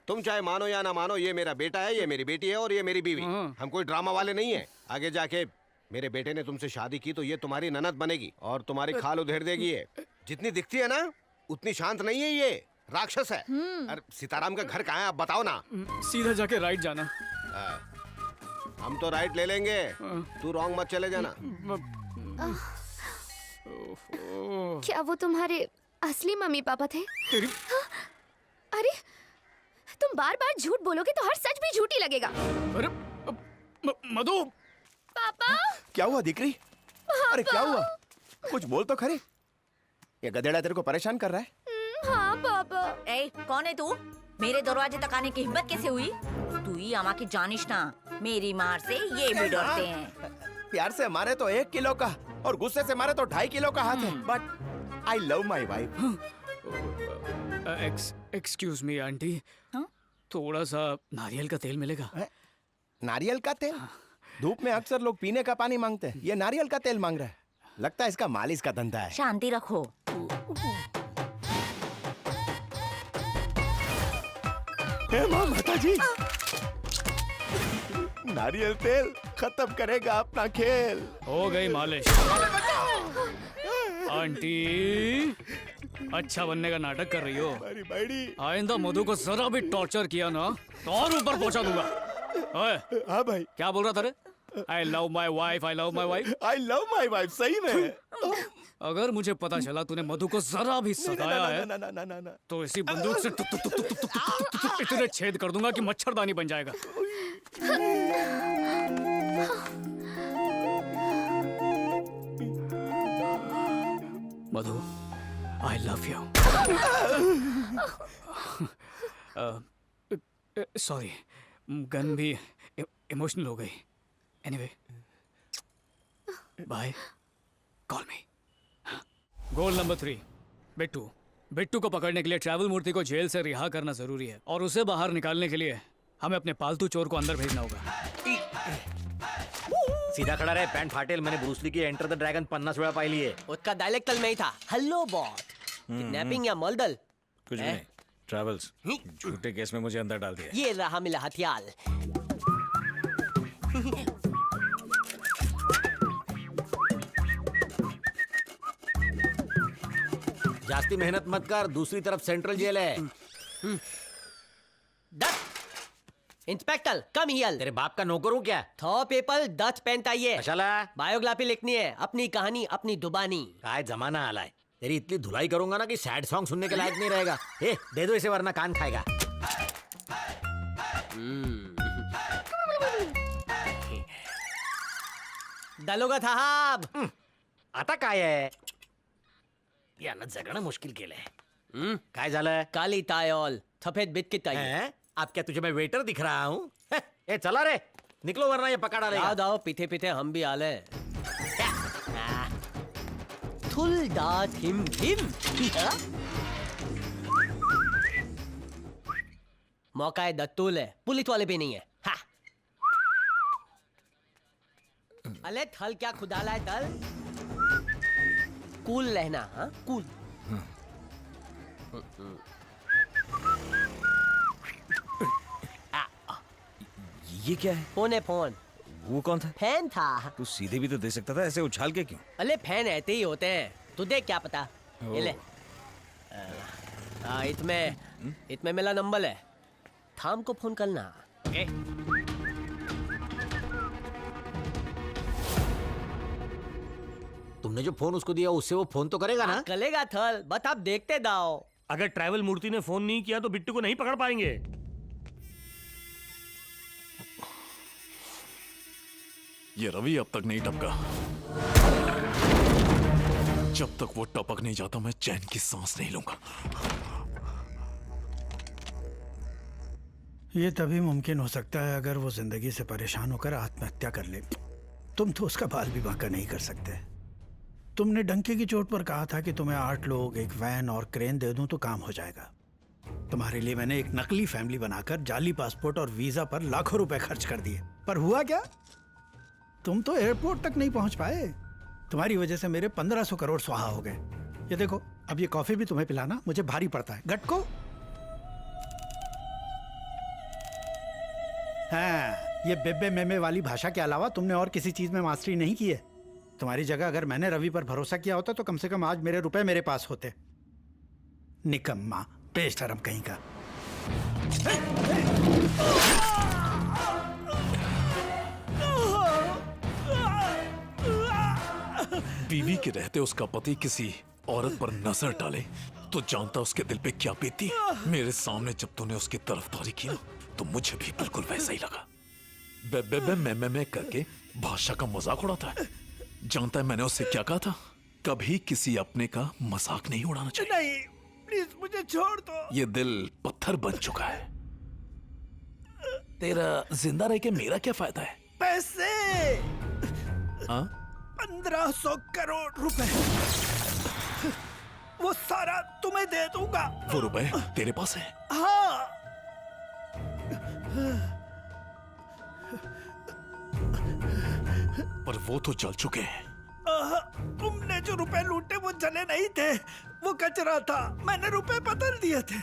तुम चाहे मानो या ना मानो, ये मेरा बेटा है, ये मेरी बेटी है और ये मेरी बीवी। हम कोई ड्रामा वाले नहीं है। आगे जाके मेरे बेटे ने तुमसे शादी की तो ये तुम्हारी ननद बनेगी और तुम्हारी खाल उधेड़ देगी। ये जितनी दिखती है ना उतनी शांत नहीं है, ये राक्षस है। अरे सीताराम का घर कहाँ है आप बताओ ना। सीधा जाके राइट जाना। हम तो राइट ले लेंगे, तू रॉन्ग मत चले जाना। क्या वो तुम्हारे असली मम्मी पापा थे? हाँ? अरे तुम बार बार झूठ बोलोगे तो हर सच भी झूठी लगेगा। अरे मधु, पापा क्या हुआ दिकरी? अरे क्या हुआ? कुछ बोल तो खरी। ये गधेड़ा तेरे को परेशान कर रहा है? हाँ पापा। ए, कौन है तू? मेरे दरवाजे तक आने की हिम्मत कैसे हुई? तू ही आमा की जानिश ना। मेरी मार से ये भी डरते हैं। प्यार से मारे तो 1 किलो का और गुस्से से मारे तो 2.5 किलो का हाथ है। But I love my wife. Excuse me aunty, थोड़ा सा नारियल का तेल मिलेगा? नारियल का तेल? धूप में अक्सर लोग पीने का पानी मांगते हैं, ये नारियल का तेल मांग रहा है। लगता है इसका मालिश का धंधा है। शांति रखो। माता जी, नारियल तेल खत्म करेगा अपना खेल। हो गई मालिश। आंटी, अच्छा बनने का नाटक कर रही हो? आइंदा मधु को जरा भी टॉर्चर किया ना तो और ऊपर पहुंचा दूंगा। हाँ भाई, क्या बोल रहा था रे? I love my wife, I love my wife. I love my wife, सही में। अगर मुझे पता चला तूने मधु को जरा भी सताया है तो इसी बंदूक से टुक टुक टुक टुक टुक टुक टुक इतने छेद कर दूंगा कि मच्छरदानी बन जाएगा। Madhu, I love you. Sorry, gun भी इमोशनल हो गई। Anyway, bye, call me. Goal number 3, Bittu. Bittu को पकड़ने के लिए ट्रैवल मूर्ति को जेल से रिहा करना जरूरी है और उसे बाहर निकालने के लिए हमें अपने पालतू चोर को अंदर भेजना होगा। सीधा खड़ा रहे, पैंट फाटेल। मैंने ब्रूस ली की एंटर द ड्रैगन 50 वेळा पाहिली है। उसका डायलेक्ट कल में ही था, हेलो बॉट। किडनैपिंग या मर्डर? कुछ भी नहीं, ट्रैवल्स। झूठे केस में मुझे अंदर डाल दिया। ये रहा मिला हथियार। जास्ती मेहनत मत कर, दूसरी तरफ सेंट्रल जेल है। Inspector come here. तेरे बाप का नौकर हूँ क्या? 100 पेपर 10 पेन चाहिए। अशाला बायोग्राफी लिखनी है, अपनी कहानी अपनी दुबानी। काय जमाना आला है, तेरी इतनी धुलाई करूंगा ना कि सैड सॉन्ग सुनने के लायक नहीं रहेगा। ए, दे दो इसे वरना कान खाएगा। दलोगा साहब, आता काय आहे? यानं जगणं मुश्किल केलंय। काय झालं? काली टायल, सफेद बिस्किट चाहिए। अब क्या तुझे मैं वेटर दिख रहा हूँ? ए चला रे, निकलो वरना ये पकड़ा रहेगा। याद आओ, पीते पीते हम भी आले। थुल दास हिम हिम। मौका है दत्तूल है, पुलिस वाले भी नहीं है। हाँ। अले थल क्या खुदाला है थल? कूल रहना, हाँ कूल। ये क्या है? फोन है फोन। वो कौन था? फैन था। तू सीधे भी तो दे सकता था, ऐसे उछाल के क्यों? अले फैन ऐसे ही होते हैं, तुझे क्या पता? ये ले। इसमें मेरा नंबर है, थाम को फोन करना। ओके? तुमने जो फोन उसको दिया उससे वो फोन तो करेगा ना? करेगा थल, बस आप देखते जाओ। अगर ट्रैवल मूर्ति ने फोन नहीं किया तो बिट्टू को नहीं पकड़ पाएंगे। ये रवि अब तक नहीं टपका। जब तक वो टपक नहीं जाता मैं चैन की सांस नहीं लूंगा। ये तभी मुमकिन हो सकता है अगर वो जिंदगी से परेशान होकर आत्महत्या कर ले। तुम तो उसका बाल भी बांका नहीं कर सकते। तुमने डंके की चोट पर कहा था कि तुम्हें 8 लोग, एक वैन और क्रेन दे दूं तो काम हो जाएगा। तुम्हारे लिए मैंने एक नकली फैमिली बनाकर जाली पासपोर्ट और वीजा पर लाखों रुपए खर्च कर दिए, पर हुआ क्या? तुम तो एयरपोर्ट तक नहीं पहुंच पाए। तुम्हारी वजह से मेरे 1500 करोड़ स्वाहा हो गए। ये देखो, अब ये कॉफी भी तुम्हें पिलाना मुझे भारी पड़ता है। गटको। हाँ, ये बेबे मेमे वाली भाषा के अलावा तुमने और किसी चीज में मास्टरी नहीं की है। तुम्हारी जगह अगर मैंने रवि पर भरोसा किया होता तो कम से कम आज मेरे रुपए मेरे पास होते। निकम्मा, बेशरम कहीं का। बीवी के रहते उसका पति किसी औरत पर नजर डाले तो जानता उसके दिल पे क्या बीती। मेरे सामने जब तूने उसकी तरफदारी की ना तो मुझे भी बिल्कुल वैसा ही लगा। बे मैं करके भाषा का मजाक उड़ाता है। जानता है मैंने उससे क्या कहा था? कभी किसी अपने का मजाक नहीं उड़ाना चाहिए। नहीं, प्लीज मुझे छोड़ दो। ये दिल पत्थर बन चुका है। तेरा जिंदा रह के मेरा क्या फायदा है? पैसे। हाँ? 1500 करोड़ रुपए, वो सारा तुम्हें दे दूंगा। वो रुपए तेरे पास है? हाँ। पर वो तो जल चुके हैं। तुमने जो रुपए लूटे वो जले नहीं थे, वो कचरा था। मैंने रुपए बदल दिए थे।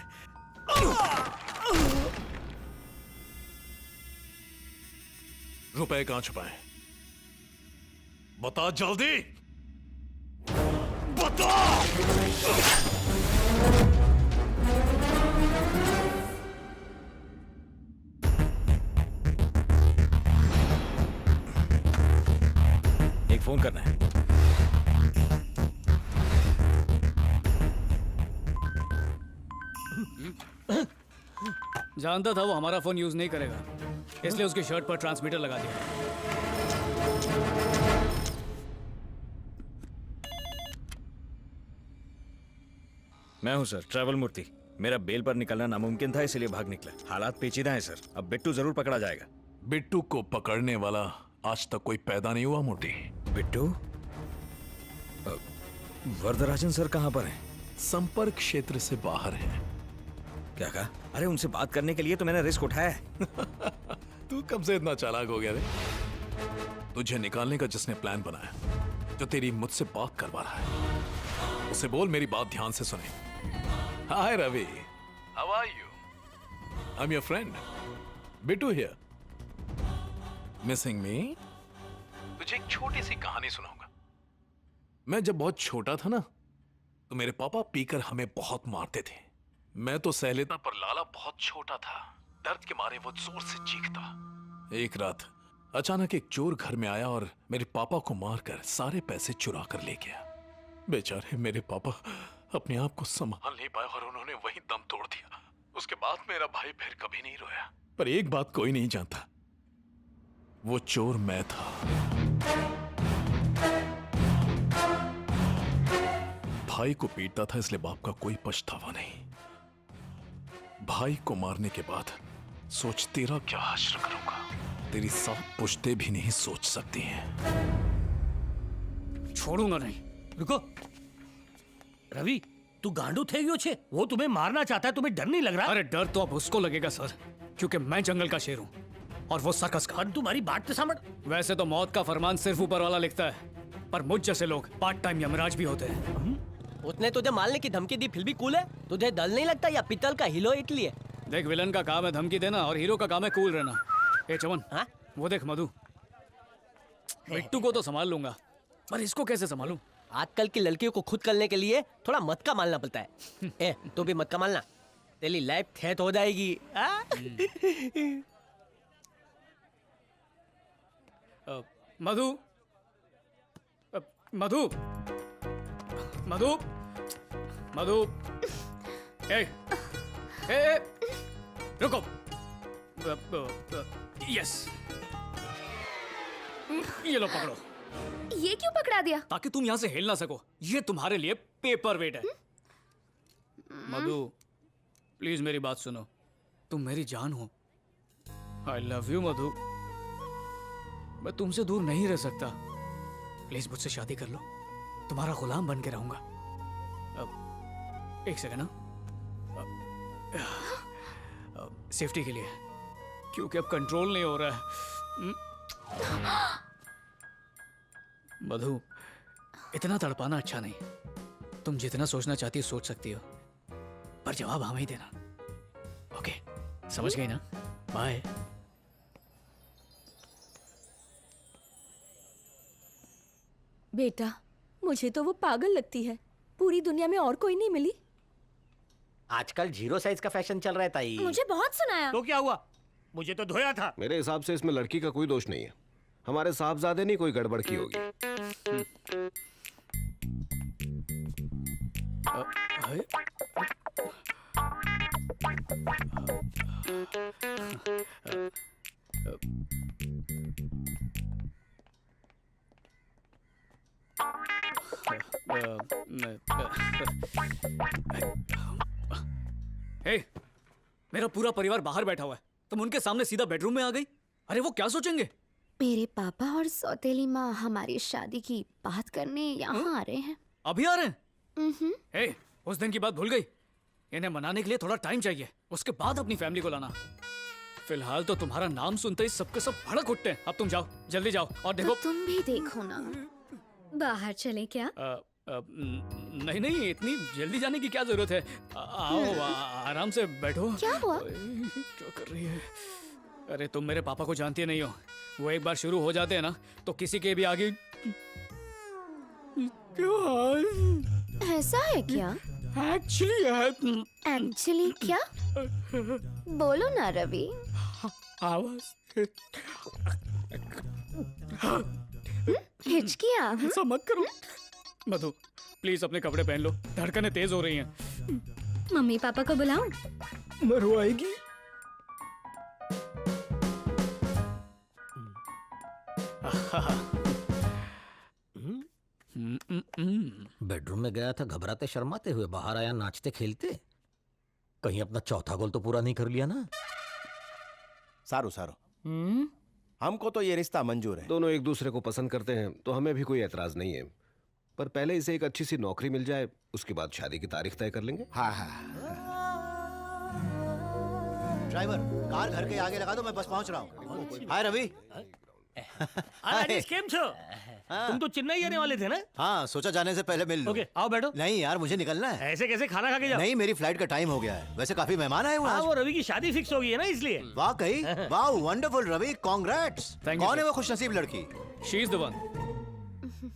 रुपए कहां छुपाए? बता जल्दी, बता। एक फोन करना है। जानता था वो हमारा फोन यूज नहीं करेगा, इसलिए उसकी शर्ट पर ट्रांसमीटर लगा दिया। मैं हूं सर, ट्रैवल मूर्ति। मेरा बेल पर निकलना नामुमकिन था, इसलिए भाग निकला। हालात पेचीदा हैं सर, अब बिट्टू जरूर पकड़ा जाएगा। बिट्टू को पकड़ने वाला आज तक कोई पैदा नहीं हुआ मूर्ति। बिट्टू? वरदराजन सर कहां पर हैं? संपर्क क्षेत्र से बाहर है। क्या कहा? अरे उनसे बात करने के लिए तो मैंने रिस्क उठाया है। तू कब से इतना चालाक हो गया रे? तुझे निकालने का जिसने प्लान बनाया, जो तेरी मुझसे बात करवा रहा है, उसे बोल मेरी बात ध्यान से सुने। Hi Ravi, how are you? I am your friend Bittu here. Missing me? तुझे एक छोटी सी कहानी सुनाऊंगा। मैं जब बहुत छोटा था ना, तो मेरे पापा पीकर हमें बहुत मारते थे। मैं तो सह लेता, पर लाला बहुत छोटा था। दर्द के मारे वो जोर से चीखता। एक रात अचानक एक चोर घर में आया और मेरे पापा को मारकर सारे पैसे चुरा कर ले गया। बेचारे मेरे पापा अपने आप को संभाल नहीं पाए और उन्होंने वहीं दम तोड़ दिया। उसके बाद मेरा भाई फिर कभी नहीं रोया। पर एक बात कोई नहीं जानता, वो चोर मैं था। भाई को पीटता था, इसलिए बाप का कोई पछतावा नहीं। भाई को मारने के बाद सोच तेरा क्या हश्र करूंगा। तेरी 7 पुश्ते भी नहीं सोच सकती हैं। छोड़ूंगा नहीं। रुको रवि, तू गांडू थे गयो छे, वो तुम्हें मारना चाहता है, तुम्हें डर नहीं लग रहा? अरे डर तो अब उसको लगेगा सर, क्योंकि मैं जंगल का शेर हूँ और वो सर्कस का। तुम्हारी बात तो समझ। वैसे तो मौत का फरमान सिर्फ ऊपर वाला लिखता है, पर मुझ जैसे लोग पार्ट टाइम यमराज भी होते हैं। उसने तुझे मारने की धमकी दी फिर भी कूल है? तुझे डर नहीं लगता या पित्तल का हीरो इसलिए? देख, विलन का काम है धमकी देना और हीरो का काम है कूल रहना। ए चमन, वो देख मधु, बिट्टू को तो संभाल लूंगा, पर इसको कैसे संभालूं? आजकल की लड़कियों को खुद करने के लिए थोड़ा मत का मालना पड़ता है। ए, तू भी मत का मालना, तेरी लाइफ थेट हो जाएगी। मधु, मधु, मधु, मधु, ए, रुको। यस, ये लो पकड़ो। ये क्यों पकड़ा दिया? ताकि तुम यहाँ से हिल ना सको, ये तुम्हारे लिए पेपर वेट है। मधु, प्लीज मेरी बात सुनो, तुम मेरी जान हो। आई लव यू मधु, मैं तुमसे दूर नहीं रह सकता। प्लीज मुझसे शादी कर लो, तुम्हारा गुलाम बन के रहूंगा। एक सेकंड ना, सेफ्टी के लिए, क्योंकि अब कंट्रोल नहीं हो रहा है। मधु, इतना तड़पाना अच्छा नहीं। तुम जितना सोचना चाहती हो सोच सकती हो, पर जवाब हमें ही देना। ओके, समझ गई ना? बाय। बेटा, मुझे तो वो पागल लगती है, पूरी दुनिया में और कोई नहीं मिली। आजकल जीरो साइज का फैशन चल रहा है ताई। मुझे बहुत सुनाया। तो क्या हुआ? मुझे तो धोया था। मेरे हिसाब से इसमें लड़की का कोई दोष नहीं है, हमारे साहबजादे ने कोई गड़बड़ की होगी। हे, मेरा पूरा परिवार बाहर बैठा हुआ है, तुम उनके सामने सीधा बेडरूम में आ गई। अरे वो क्या सोचेंगे? मेरे पापा और सौतेली माँ हमारी शादी की बात करने यहाँ आ रहे हैं। अभी आ रहे हैं? हे, उस दिन की बात भूल गई? इन्हें मनाने के लिए थोड़ा टाइम चाहिए, उसके बाद अपनी फैमिली को लाना। फिलहाल तो तुम्हारा नाम सुनते ही सबके सब भड़क उठते हैं। अब तुम जाओ, जल्दी जाओ और देखो। तो तुम भी देखो ना। बाहर चले क्या? नहीं नहीं, इतनी जल्दी जाने की क्या जरूरत है? आओ, आराम से बैठो। क्या हुआ? क्या कर रही है? अरे तुम मेरे पापा को जानती नहीं हो, वो एक बार शुरू हो जाते हैं ना तो किसी के भी आगे। ऐसा है क्या? एक्चुअली क्या? बोलो ना रवि। आवाज हिचकियाँ? ऐसा मत करो मधु, प्लीज अपने कपड़े पहन लो, धड़कनें तेज हो रही हैं। मम्मी पापा को बुलाऊं? मरवाएगी। बेडरूम में गया था घबराते शर्माते हुए, बाहर आया नाचते खेलते। कहीं अपना चौथा गोल तो पूरा नहीं कर लिया ना? सारू सारू, हमको तो ये रिश्ता मंजूर है। दोनों एक दूसरे को पसंद करते हैं तो हमें भी कोई एतराज नहीं है, पर पहले इसे एक अच्छी सी नौकरी मिल जाए, उसके बाद शादी की तारीख तय कर लेंगे। हाँ हाँ। ड्राइवर, कार घर के आगे लगा दो, मैं बस पहुंच रहा हूँ। हाय रवि। राजेश, केम छो? तुम तो चेन्नई आने वाले थे ना? हाँ, सोचा जाने से पहले मिल लो। ओके, आओ बैठो। नहीं यार, मुझे निकलना है। ऐसे कैसे? खाना खा के जाओ। नहीं, मेरी फ्लाइट का टाइम हो गया है। वैसे काफी मेहमान आए हुए हैं। वो रवि की शादी फिक्स हो गई है ना, इसलिए। वाकई? वाह, वंडरफुल रवि, कांग्रेट्स। कौन है वो खुशनसीब लड़की? She is the one.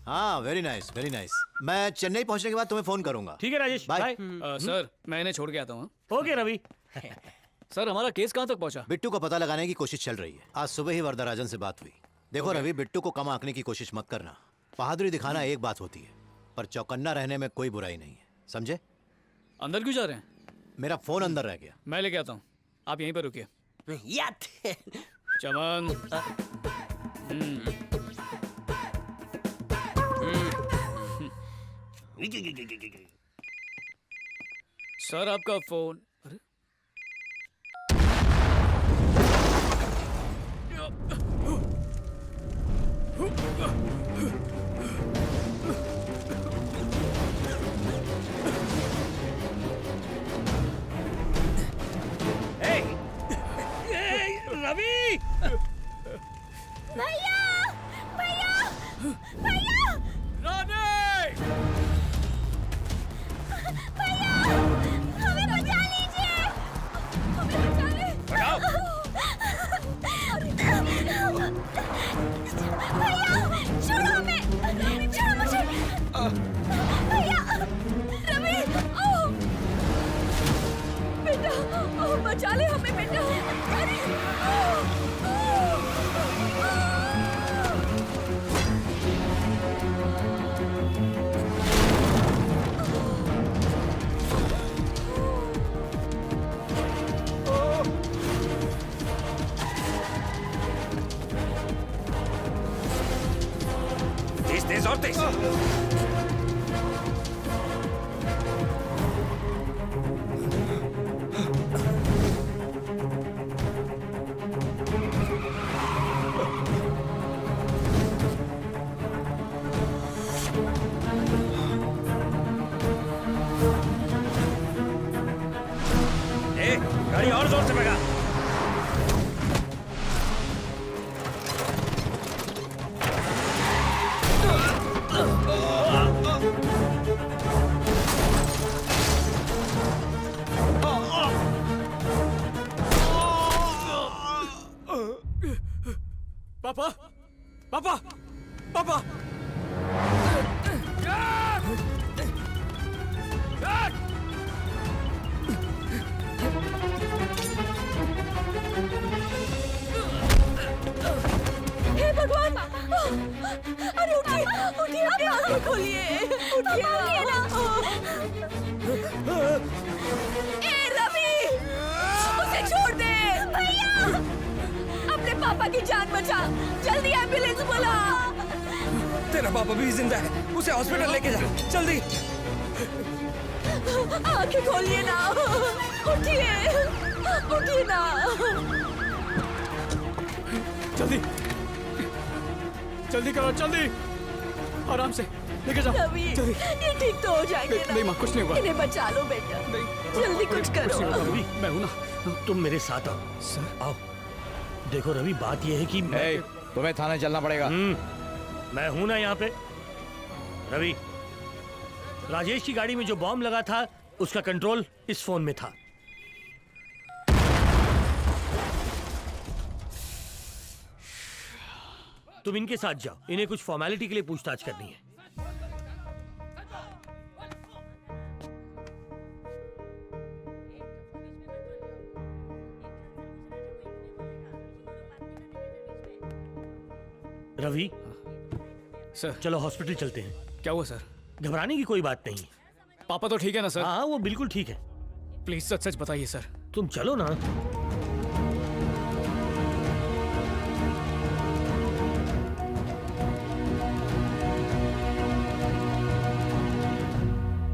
हाँ, वेरी नाइस, वेरी नाइस। मैं चेन्नई पहुंचने के बाद तुम्हें फोन करूंगा। ठीक है राजेश, बाय। सर, मैं इन्हें छोड़ के आता हूँ। ओके रवि। सर, हमारा केस कहाँ तक पहुंचा? बिट्टू का पता लगाने की कोशिश चल रही है। आज सुबह ही वरदराजन से बात हुई। देखो रवि, बिट्टू को कम आंकने की कोशिश मत करना। बहादुरी दिखाना एक बात होती है, पर चौकन्ना रहने में कोई बुराई नहीं है, समझे? अंदर क्यों जा रहे हैं? मेरा फोन अंदर रह गया। मैं लेके आता हूँ, आप यहीं पर रुकिए। चमन। सर, आपका फोन। अरे भैया रानी! भैया हमें बचा लीजिए, हमें बचा ले। भैया छोड़ो हमें, छोड़ो मुझे। भैया रवि, ओ बेटा, ओ बचा ले हमें बेटा। तेज तेज और तेज। गाड़ी और जोर से भगा। पापा, पापा, पापा! हे भगवान! अरे उठिए, उठिए, अपनी आंखें खोलिए, उठिए ना। ए रवि, उसे छोड़ दे। भैया, अपने पापा की जान बचा, जल्दी एम्बुलेंस बुला। तेरा पापा भी जिंदा है, उसे हॉस्पिटल लेके जा, जल्दी। आंखें खोलिए ना, उठिए, उठिए ना। जल्दी, जल्दी करो, जल्दी! आराम से लेके जाओ। रवि, जल्दी। ये ठीक तो हो जाएंगे ना? नहीं माँ, कुछ नहीं हुआ। इन्हें बचा लो बेटा, जल्दी कुछ करो। रवि, मैं हूं ना, तुम मेरे साथ आओ। सर आओ। देखो रवि, बात ये है कि तुम्हें थाने चलना पड़ेगा। मैं हूं ना यहाँ पे। रवि, राजेश की गाड़ी में जो बॉम्ब लगा था उसका कंट्रोल इस फोन में था। तुम इनके साथ जाओ, इन्हें कुछ फॉर्मेलिटी के लिए पूछताछ करनी है। रवि, सर चलो हॉस्पिटल चलते हैं। क्या हुआ सर? घबराने की कोई बात नहीं। पापा तो ठीक है ना सर? हाँ, वो बिल्कुल ठीक है। प्लीज सच सच बताइए सर। तुम चलो ना।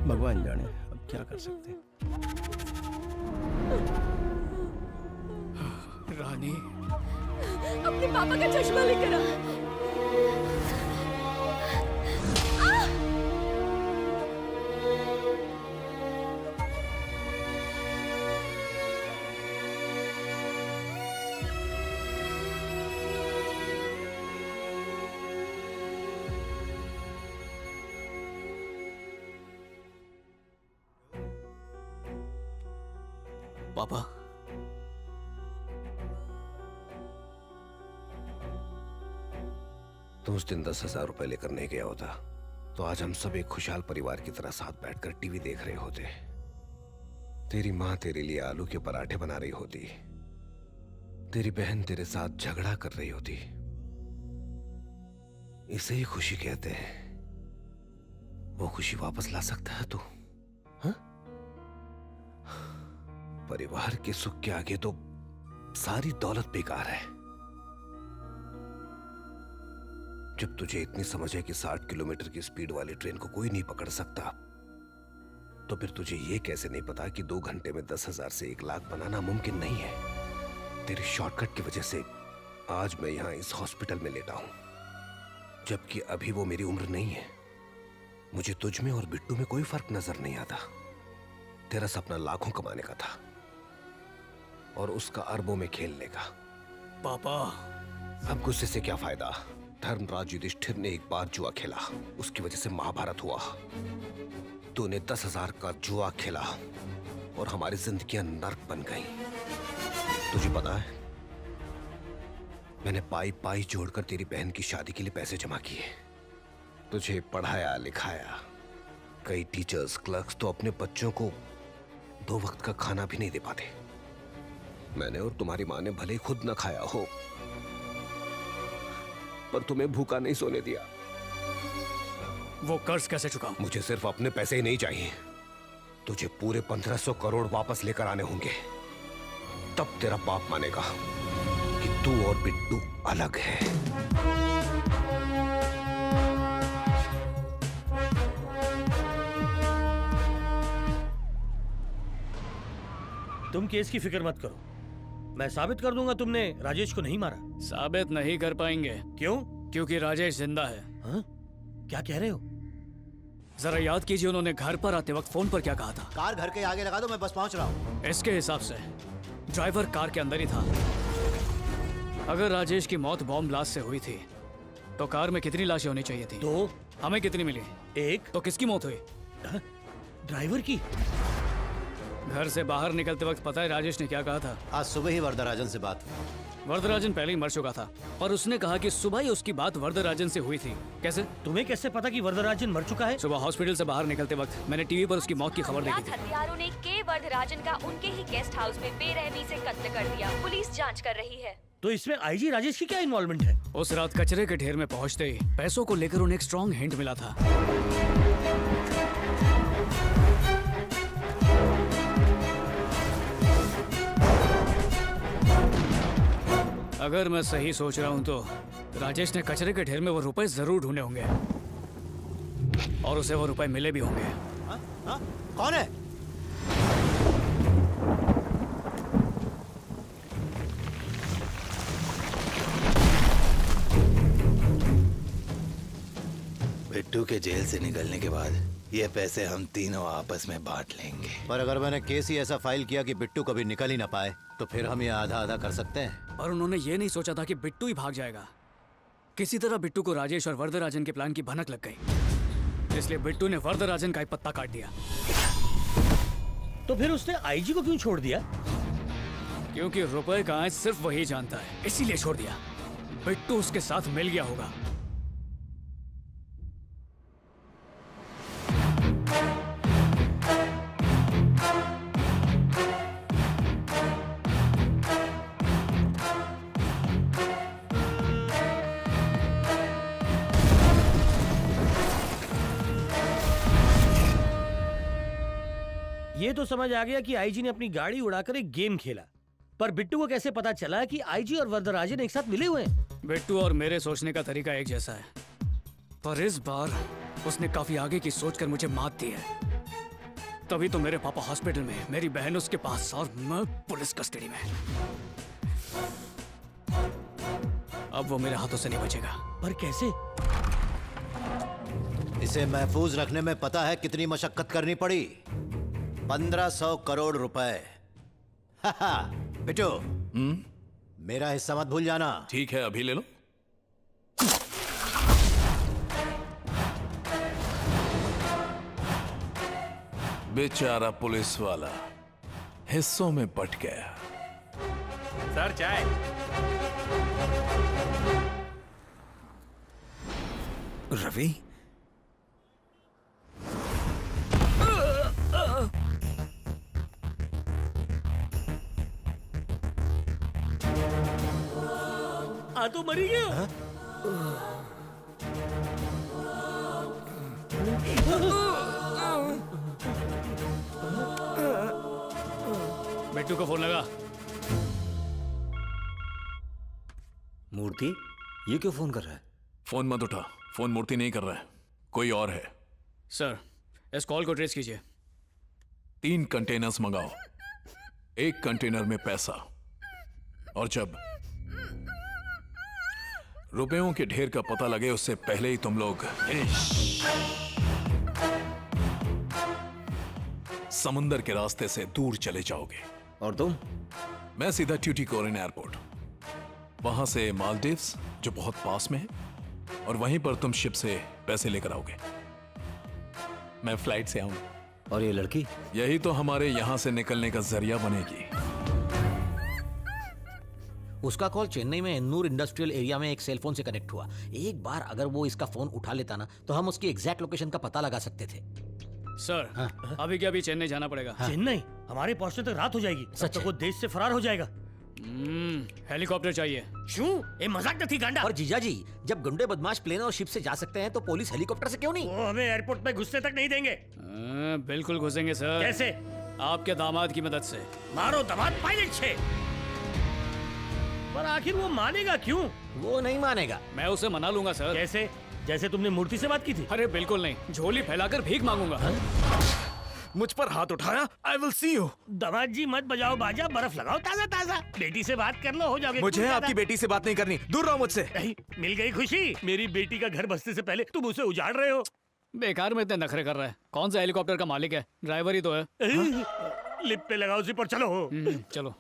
भगवान जाने अब क्या कर सकते हैं। रानी, अपने पापा का चश्मा लेकर आ। पापा, तुम उस दिन 10,000 रुपए लेकर नहीं गया होता तो आज हम सब एक खुशहाल परिवार की तरह साथ बैठकर टीवी देख रहे होते। तेरी माँ तेरे लिए आलू के पराठे बना रही होती, तेरी बहन तेरे साथ झगड़ा कर रही होती। इसे ही खुशी कहते हैं। वो खुशी वापस ला सकता है तू? हाँ? परिवार के सुख के आगे तो सारी दौलत बेकार है। जब तुझे इतनी समझ है कि 60 किलोमीटर की स्पीड वाली ट्रेन को कोई नहीं पकड़ सकता, तो फिर तुझे यह कैसे नहीं पता कि 2 घंटे में 10,000 से 1 लाख बनाना मुमकिन नहीं है। तेरे शॉर्टकट की वजह से आज मैं यहां इस हॉस्पिटल में लेटा हूं, जबकि अभी वो मेरी उम्र नहीं है। मुझे तुझ में और बिट्टू में कोई फर्क नजर नहीं आता। तेरा सपना लाखों कमाने का था और उसका अरबों में खेलने का। पापा, अब गुस्से से क्या फायदा? धर्मराज युधिष्ठिर ने एक बार जुआ खेला, उसकी वजह से महाभारत हुआ। तूने 10,000 का जुआ खेला और हमारी जिंदगियां नर्क बन गई। तुझे पता है, मैंने पाई पाई जोड़कर तेरी बहन की शादी के लिए पैसे जमा किए, तुझे पढ़ाया लिखाया। कई टीचर्स क्लर्क्स तो अपने बच्चों को 2 वक्त का खाना भी नहीं दे पाते। मैंने और तुम्हारी माँ ने भले ही खुद न खाया हो, पर तुम्हें भूखा नहीं सोने दिया। वो कर्ज कैसे चुकाऊं? मुझे सिर्फ अपने पैसे ही नहीं चाहिए, तुझे पूरे 1500 करोड़ वापस लेकर आने होंगे। तब तेरा बाप मानेगा कि तू और बिट्टू अलग है। तुम केस की फिक्र मत करो, मैं साबित कर दूंगा तुमने राजेश को नहीं मारा। साबित नहीं कर पाएंगे। क्यों? क्योंकि राजेश जिंदा है। हाँ? क्या कह रहे हो? जरा याद कीजिए उन्होंने घर पर आते वक्त फोन पर क्या कहा था। कार घर के आगे लगा दो, मैं बस पहुंच रहा हूँ। इसके हिसाब से ड्राइवर कार के अंदर ही था। अगर राजेश की मौत बॉम्ब ब्लास्ट से हुई थी तो कार में कितनी लाशें होनी चाहिए थी? 2। हमें कितनी मिली? 1। तो किसकी मौत हुई? ड्राइवर की। घर से बाहर निकलते वक्त पता है राजेश ने क्या कहा था? आज सुबह ही वरदराजन से बात हुई। वरदराजन पहले ही मर चुका था, पर उसने कहा कि सुबह ही उसकी बात वरदराजन से हुई थी। कैसे? तुम्हें कैसे पता कि वरदराजन मर चुका है? सुबह हॉस्पिटल से बाहर निकलते वक्त मैंने टीवी पर उसकी मौत की खबर देखी थी। हत्यारों ने के वरदराजन का उनके ही गेस्ट हाउस में बेरहमी से कत्ल कर दिया। पुलिस जांच कर रही है। तो इसमें आईजी राजेश की क्या इन्वॉल्वमेंट है? उस रात कचरे के ढेर में पहुंचते ही पैसों को लेकर उन्हें एक स्ट्रॉन्ग हिंट मिला था। अगर मैं सही सोच रहा हूं तो राजेश ने कचरे के ढेर में वो रुपए जरूर ढूंढे होंगे और उसे वो रुपए मिले भी होंगे। हाँ? कौन है? बिट्टू के जेल से निकलने के बाद ये पैसे हम तीनों आपस में बांट लेंगे। पर अगर मैंने केस ही ऐसा फाइल किया कि बिट्टू कभी निकल ही ना पाए तो फिर हम ये आधा आधा कर सकते हैं। पर उन्होंने ये नहीं सोचा था कि बिट्टू ही भाग जाएगा। किसी तरह बिट्टू को राजेश और वरदराजन के प्लान की भनक लग गई, इसलिए बिट्टू ने वरदराजन का ही पत्ता काट दिया। तो फिर उसने आईजी को क्यों छोड़ दिया? क्योंकि रुपए का आंच सिर्फ वही जानता है, इसीलिए छोड़ दिया। बिट्टू उसके साथ मिल गया होगा। ये तो समझ आ गया कि आईजी ने अपनी गाड़ी उड़ाकर एक गेम खेला, पर बिट्टू को कैसे पता चला कि आईजी और वरदराजन एक साथ मिले हुए हैं? बिट्टू और मेरे सोचने का तरीका एक जैसा है, पर इस बार उसने काफी आगे की सोचकर मुझे मात दी है। तभी तो मेरे पापा हॉस्पिटल में, मेरी बहन उसके पास और मैं पुलिस कस्टडी में। अब वो मेरे हाथों से नहीं बचेगा। पर कैसे? इसे महफूज रखने में पता है कितनी मशक्कत करनी पड़ी? 1500 करोड़ रुपए। बिट्टू, मेरा हिस्सा मत भूल जाना। ठीक है, अभी ले लो। बेचारा पुलिस वाला हिस्सों में बट गया। सर चाय। रवि, आ तो मरी गया। बिट्टू को फोन लगा। मूर्ति, ये क्यों फोन कर रहा है? फोन मत उठा, फोन मूर्ति नहीं कर रहा है, कोई और है। सर, इस कॉल को ट्रेस कीजिए। 3 कंटेनर्स मंगाओ, एक कंटेनर में पैसा, और जब रुपयों के ढेर का पता लगे उससे पहले ही तुम लोग समुंदर के रास्ते से दूर चले जाओगे। और तुम? मैं सीधा ट्यूटिकोरिन एयरपोर्ट, वहां से मालदीव्स जो बहुत पास में है, और वहीं पर तुम शिप से पैसे लेकर आओगे। मैं फ्लाइट से आऊंगा। और ये लड़की? यही तो हमारे यहां से निकलने का जरिया बनेगी। उसका कॉल चेन्नई में एन्नूर इंडस्ट्रियल एरिया में एक सेल फोन से कनेक्ट हुआ। एक बार अगर वो इसका फोन उठा लेता ना तो हम उसकी एग्जैक्ट लोकेशन का पता लगा सकते थे। सर अभी क्या अभी चेन्नई जाना पड़ेगा। चेन्नई? हमारे पहुंचने तक रात हो जाएगी। सच तो वो देश से फरार हो जाएगा। हेलीकॉप्टर चाहिए। क्यों? ये मजाक नहीं गांडा। और जीजा जी, जब गुंडे बदमाश प्लेन और शिप से जा सकते हैं तो पुलिस हेलीकॉप्टर से क्यों नहीं? वो हमें एयरपोर्ट में घुसने तक नहीं देंगे। बिल्कुल घुसेंगे सर। कैसे? आपके दामाद की मदद से। मारो दामाद पायलट छे। पर आखिर वो मानेगा क्यों? वो नहीं मानेगा। मैं उसे मना लूंगा सर। कैसे? जैसे तुमने मूर्ति से बात की थी? अरे बिल्कुल नहीं, झोली फैलाकर भीख मांगूंगा। मुझ पर हाथ उठाया, आई विल सी यू। दामाद जी मत बजाओ बाजा, बर्फ लगाओ ताजा ताजा। बेटी से बात कर लो, हो जाओगे। मुझे आपकी बेटी से बात नहीं करनी, दूर रहो मुझसे। मिल गई खुशी। मेरी बेटी का घर बसने से पहले तुम उसे उजाड़ रहे हो। बेकार में इतने नखरे कर रहा है। कौन सा हेलीकॉप्टर का मालिक है? ड्राइवर ही तो है। लिप पे लगाओ उसी पर। चलो चलो।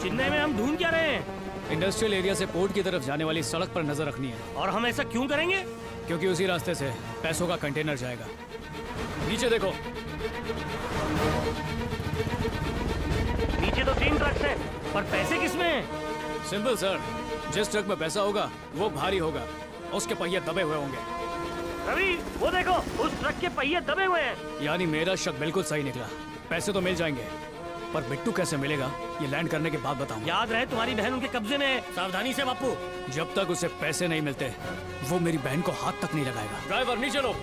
चेन्नई में हम ढूंढ क्या रहे हैं? इंडस्ट्रियल एरिया से पोर्ट की तरफ जाने वाली सड़क पर नजर रखनी है। और हम ऐसा क्यों करेंगे? क्योंकि उसी रास्ते से पैसों का कंटेनर जाएगा। नीचे देखो। नीचे तो 3 ट्रक्स हैं, पर पैसे किसमें हैं? सिंपल सर, जिस ट्रक में पैसा होगा वो भारी होगा, उसके पहिए दबे हुए होंगे। रवि, वो देखो, उस ट्रक के पहिए दबे हुए हैं। यानी मेरा शक बिल्कुल सही निकला। पैसे तो मिल जाएंगे, पर बिट्टू कैसे मिलेगा ये लैंड करने के बाद बताऊं। याद रहे तुम्हारी बहन उनके कब्जे में है। सावधानी से बापू। जब तक उसे पैसे नहीं मिलते वो मेरी बहन को हाथ तक नहीं लगाएगा। ड्राइवर नीचे लो।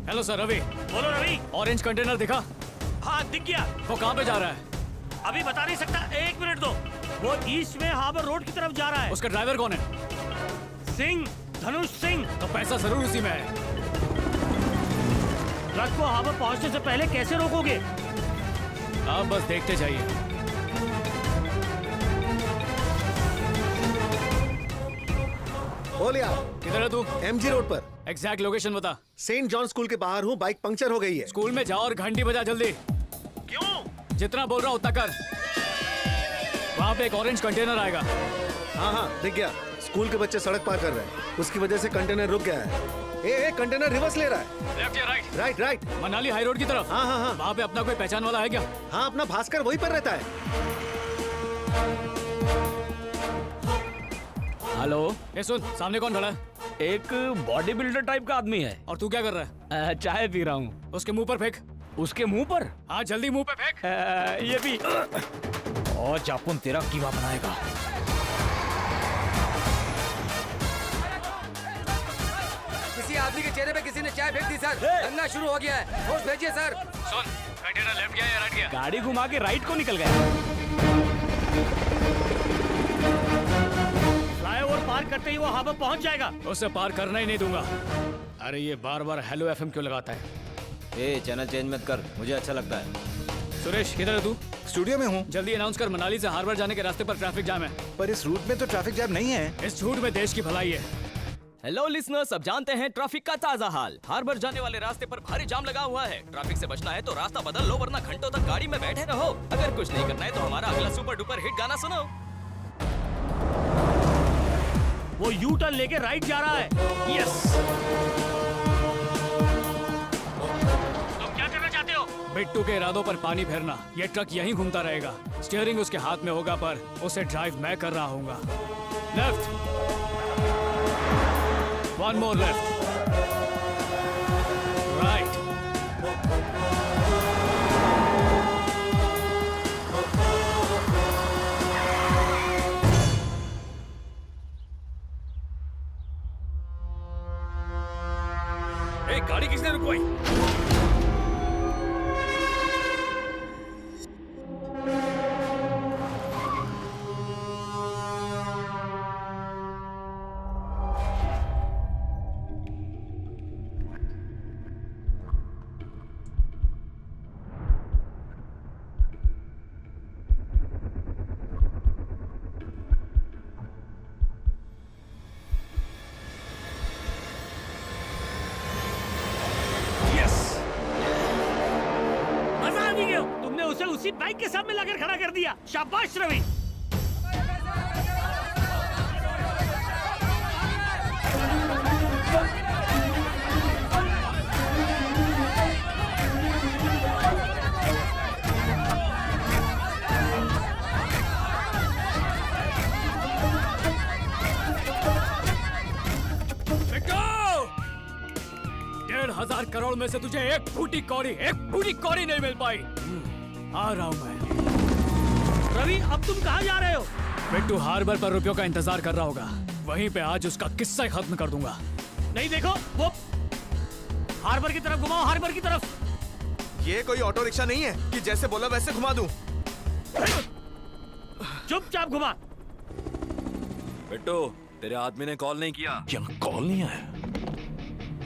Hello sir, Ravi. बोलो रवि। ऑरेंज कंटेनर दिखा? हाँ दिख गया। वो कहाँ पे जा रहा है? अभी बता नहीं सकता, 1 मिनट दो। वो ईस्ट में हार्बर रोड की तरफ जा रहा है। उसका ड्राइवर कौन है? सिंह, धनुष सिंह। तो पैसा जरूर उसी में है। ट्रक को हार्बर पहुंचने से पहले कैसे रोकोगे? आप बस देखते जाइए। बोलिया। किधर है तू? एमजी रोड पर। एग्जैक्ट लोकेशन बता। सेंट जॉन स्कूल के बाहर हूँ, बाइक पंक्चर हो गई है। स्कूल में जाओ और घंटी बजा जल्दी। क्यों? जितना बोल रहा हूँ उतना कर। वहाँ पे एक ऑरेंज कंटेनर आएगा। हाँ दिख गया। स्कूल के बच्चे सड़क पार कर रहे हैं, उसकी वजह से कंटेनर रुक गया है। ए कंटेनर रिवर्स ले रहा है। लेफ्ट या right? Right right. Manali high road की तरफ। हाँ। वहाँ पे अपना कोई पहचान वाला है क्या? हाँ, अपना भास्कर वहीं पर रहता है। हेलो। ये सुन, सामने कौन खड़ा है? एक बॉडी बिल्डर टाइप का आदमी है। और तू क्या कर रहा है? चाय पी रहा हूँ। उसके मुंह पर फेंक। उसके मुंह पर? हाँ जल्दी मुंह पे फेंक। ये भी। और जापुन तेरा कीमा बनाएगा। किसी आदमी के चेहरे पे किसी ने चाय फेंक दी सर। दंगा शुरू हो गया है, फोर्स भेजिए सर। सुन, कंटेनर लेफ्ट गया या राइट गया? गाड़ी घुमा के राइट को निकल गया। फ्लाईओवर पार करते ही वो हार्बर पहुंच जाएगा। उसे पार करना ही नहीं दूंगा। अरे ये बार बार हेलो एफएम क्यों लगाता है? चैनल चेंज मत कर, मुझे अच्छा लगता है। सुरेश किधर है तू? स्टूडियो में हूँ। जल्दी अनाउंस कर, मनाली से हार्बर जाने के रास्ते पर ट्रैफिक जाम है। पर इस रूट में तो ट्रैफिक जाम नहीं है। इस झूठ में देश की भलाई है। हेलो लिसनर्स, अब जानते हैं ट्रैफिक का ताजा हाल। हार्बर जाने वाले रास्ते पर भारी जाम लगा हुआ है। ट्रैफिक से बचना है तो रास्ता बदल लो, वरना घंटों तक गाड़ी में बैठे रहो। अगर कुछ नहीं करना है तो हमारा अगला सुपर डुपर हिट गाना सुनो। वो यू टर्न लेके राइट जा रहा है। यस। तुम क्या करना चाहते हो? बिट्टू के इरादों पर पानी फेरना। ये ट्रक यहीं घूमता रहेगा। स्टीयरिंग उसके हाथ में होगा, पर उसे ड्राइव मैं कर रहा हूँगा। Left. One more left. Right. गाड़ी किसने रुकवाई? तुमने उसे उसी बाइक के सामने लाकर खड़ा कर दिया। शाबाश रवि। $1,500 करोड़ में से तुझे एक फूटी कौड़ी नहीं मिल पाई। आ रहा हूं मैं। रवि, अब तुम कहाँ जा रहे हो? बिट्टू हार्बर पर रुपयों का इंतजार कर रहा होगा। वहीं पे आज उसका किस्सा ही खत्म कर दूंगा। नहीं, देखो वो हार्बर की तरफ घुमाओ, हार्बर की तरफ। ये कोई ऑटो रिक्शा नहीं है कि जैसे बोला वैसे घुमा दूं। चुपचाप घुमा। बिट्टू, तेरे आदमी ने कॉल नहीं किया? क्या कॉल नहीं आया?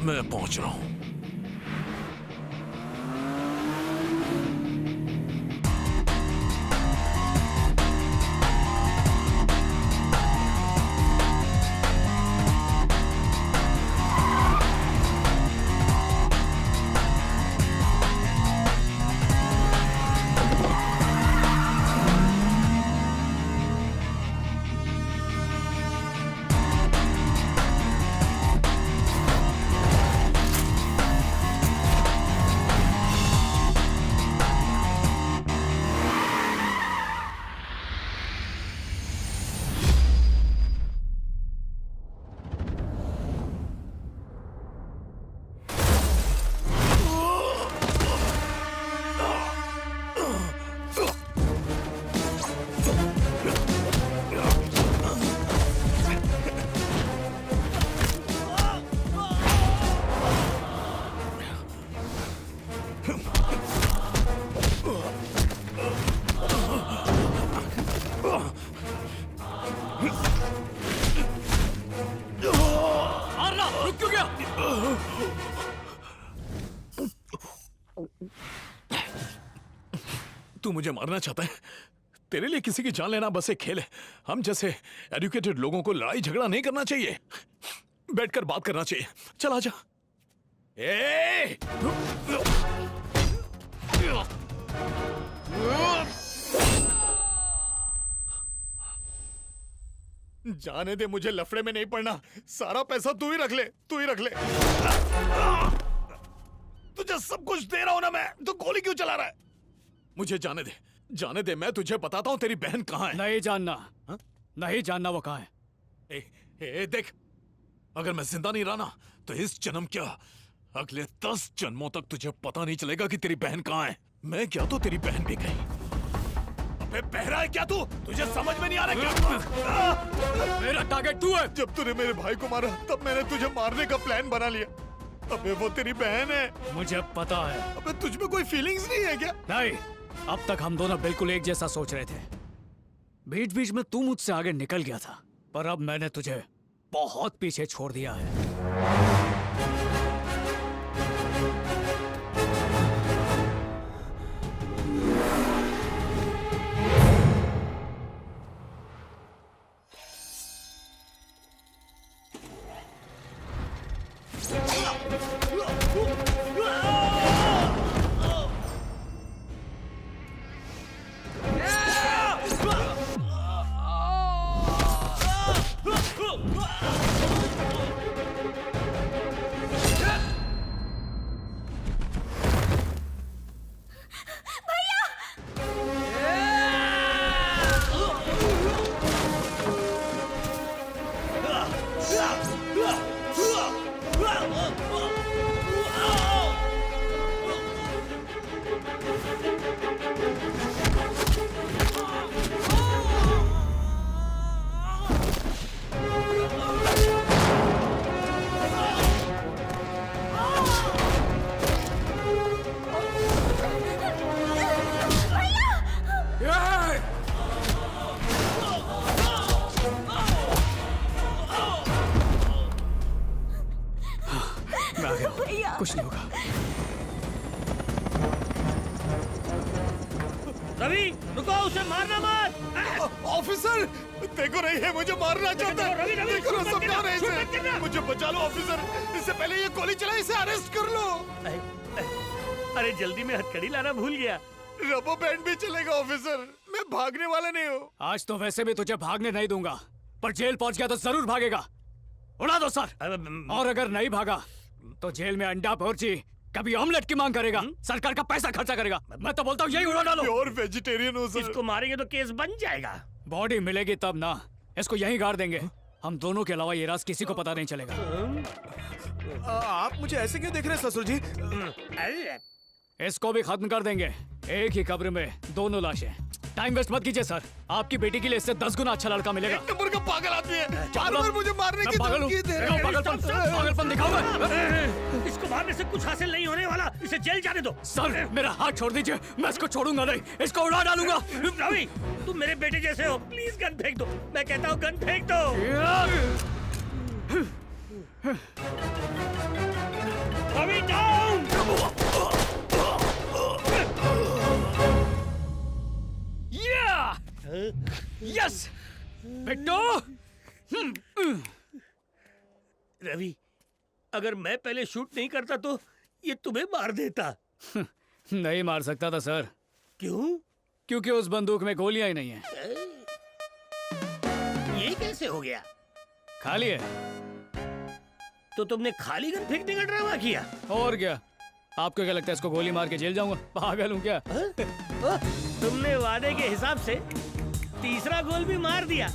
मैं पहुंच रहा हूं। तू मुझे मारना चाहता है? तेरे लिए किसी की जान लेना बस एक खेल है। हम जैसे एजुकेटेड लोगों को लड़ाई झगड़ा नहीं करना चाहिए, बैठकर बात करना चाहिए। चल आजा। जाने दे, मुझे लफड़े में नहीं पड़ना। सारा पैसा तू ही रख ले, तू ही रख ले। तुझे सब कुछ दे रहा हूं ना मैं, तो गोली क्यों चला रहा है? मुझे जाने दे, जाने दे। मैं तुझे बताता हूं तेरी बहन कहां है। नहीं जानना। नहीं जानना वो कहां है। देख, अगर मैं जिंदा नहीं रहा ना, तो इस जन्म क्या अगले 10 जन्मों तक तुझे पता नहीं चलेगा कि तेरी बहन कहां है। मैं क्या तो तेरी बहन भी गई। अबे बहरा है क्या तू? तुझे समझ में नहीं आ रहा क्या? मेरा टारगेट तू है। जब तूने मेरे भाई को मारा तब मैंने तुझे मारने का प्लान बना लिया। अबे वो तेरी बहन है। मुझे पता है। अबे तुझ में कोई फीलिंग्स नहीं है क्या? नहीं, अब तक हम दोनों बिल्कुल एक जैसा सोच रहे थे। बीच बीच में तू मुझसे आगे निकल गया था, पर अब मैंने तुझे बहुत पीछे छोड़ दिया है। गया हूँ। भैया। कुछ नहीं होगा। रवि रुको, उसे मारना मत। ऑफिसर देखो रही है, मुझे मारना चाहता है। रवि, रवि, देखो ना, शूट मत समझा करना, रहे शूट मत इसे। करना। मुझे बचा लो ऑफिसर, इससे पहले ये गोली चला, इसे अरेस्ट कर लो। अरे जल्दी में हथकड़ी लाना भूल गया। रबो बैंड भी चलेगा ऑफिसर, मैं भागने वाला नहीं हूँ। आज तो वैसे भी तुझे भागने नहीं दूंगा, पर जेल पहुंच गया तो जरूर भागेगा। उड़ा दो सर। और अगर नहीं भागा तो जेल में अंडा भुर्जी, कभी ऑमलेट की मांग करेगा, सरकार का पैसा खर्चा करेगा। मैं तो बोलता हूँ यही उड़ा डालो। प्योर वेजिटेरियन हूँ सर। इसको मारेंगे तो केस बन जाएगा। बॉडी मिलेगी तब ना, इसको यहीं गाड़ देंगे। हम दोनों के अलावा ये राज किसी को पता नहीं चलेगा। आप मुझे ऐसे क्यों देख रहे हैं ससुर जी? इसको भी खत्म कर देंगे। एक ही कब्र में दोनों लाशें। टाइम वेस्ट मत कीजिए सर, आपकी बेटी के लिए इससे 10 गुना अच्छा लड़का मिलेगा। एक नंबर का पागल आदमी है, बार बार मुझे मारने की पागल धमकी दे रहा है। पागलपन दिखाऊंगा। इसको मारने से कुछ हासिल नहीं होने वाला, इसे जेल जाने दो। सर मेरा हाथ छोड़ दीजिए, मैं इसको छोड़ूंगा नहीं, इसको उड़ा डालूंगा। रवि तुम मेरे बेटे जैसे हो, प्लीज गन फेंक दो। मैं कहता हूँ गन फेंक दो। रवि डाउन। यस बिट्टू। रवि अगर मैं पहले शूट नहीं करता तो ये तुम्हें मार देता। नहीं मार सकता था सर। क्यों? क्योंकि उस बंदूक में गोलियां ही नहीं है। ये कैसे हो गया? खाली है। तो तुमने खाली गन फेंकने का ड्रामा किया? और क्या, आपको क्या लगता है इसको गोली मार के जेल जाऊंगा? पागल हूँ क्या? तुमने वादे के हिसाब से तीसरा गोल भी मार दिया।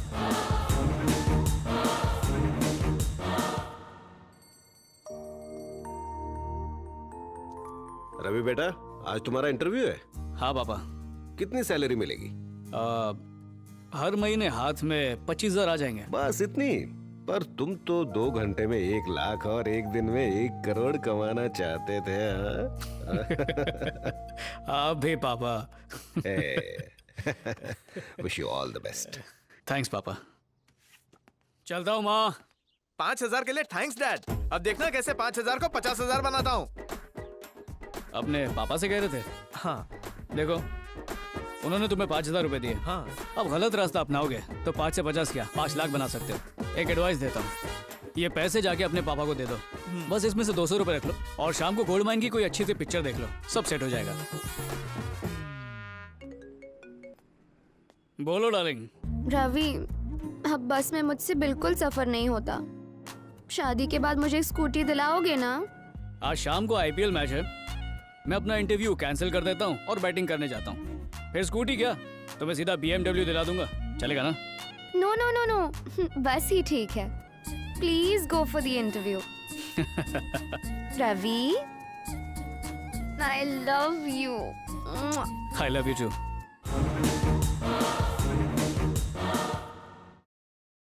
रवि बेटा, आज तुम्हारा इंटरव्यू है? हाँ पापा। कितनी सैलरी मिलेगी? हर महीने हाथ में 25,000 आ जाएंगे। बस इतनी? पर तुम तो 2 घंटे में 1 लाख और 1 दिन में 1 करोड़ कमाना चाहते थे। आप भी पापा। Wish you all the best. Thanks पापा। चलता हूँ माँ। 5,000 के लिए थैंक्स डैड। अब देखना कैसे 5,000 को 50,000 बनाता हूँ। अपने पापा से कह रहे थे? हाँ। देखो, उन्होंने तुम्हें 5,000 रुपए दिए। हाँ। अब गलत रास्ता अपनाओगे तो 5 से 50 क्या 5 लाख बना सकते हो। एक एडवाइस देता हूँ, ये पैसे जाके अपने पापा को दे दो। बस इसमें से 200 रुपए रख लो और शाम को गोल्ड माइन की कोई अच्छी सी पिक्चर देख लो, सब सेट हो जाएगा। बोलो डार्लिंग। रवि, अब बस में मुझसे बिल्कुल सफर नहीं होता। शादी के बाद मुझे स्कूटी दिलाओगे ना? आज शाम को IPL मैच है, मैं अपना इंटरव्यू कैंसिल कर देता हूँ और बैटिंग करने जाता हूँ। फिर स्कूटी क्या, तो मैं सीधा BMW दिला दूंगा, चलेगा ना? नो नो नो नो, बस ही ठीक है। Please go for the interview. Ravi, I love you. I love you too.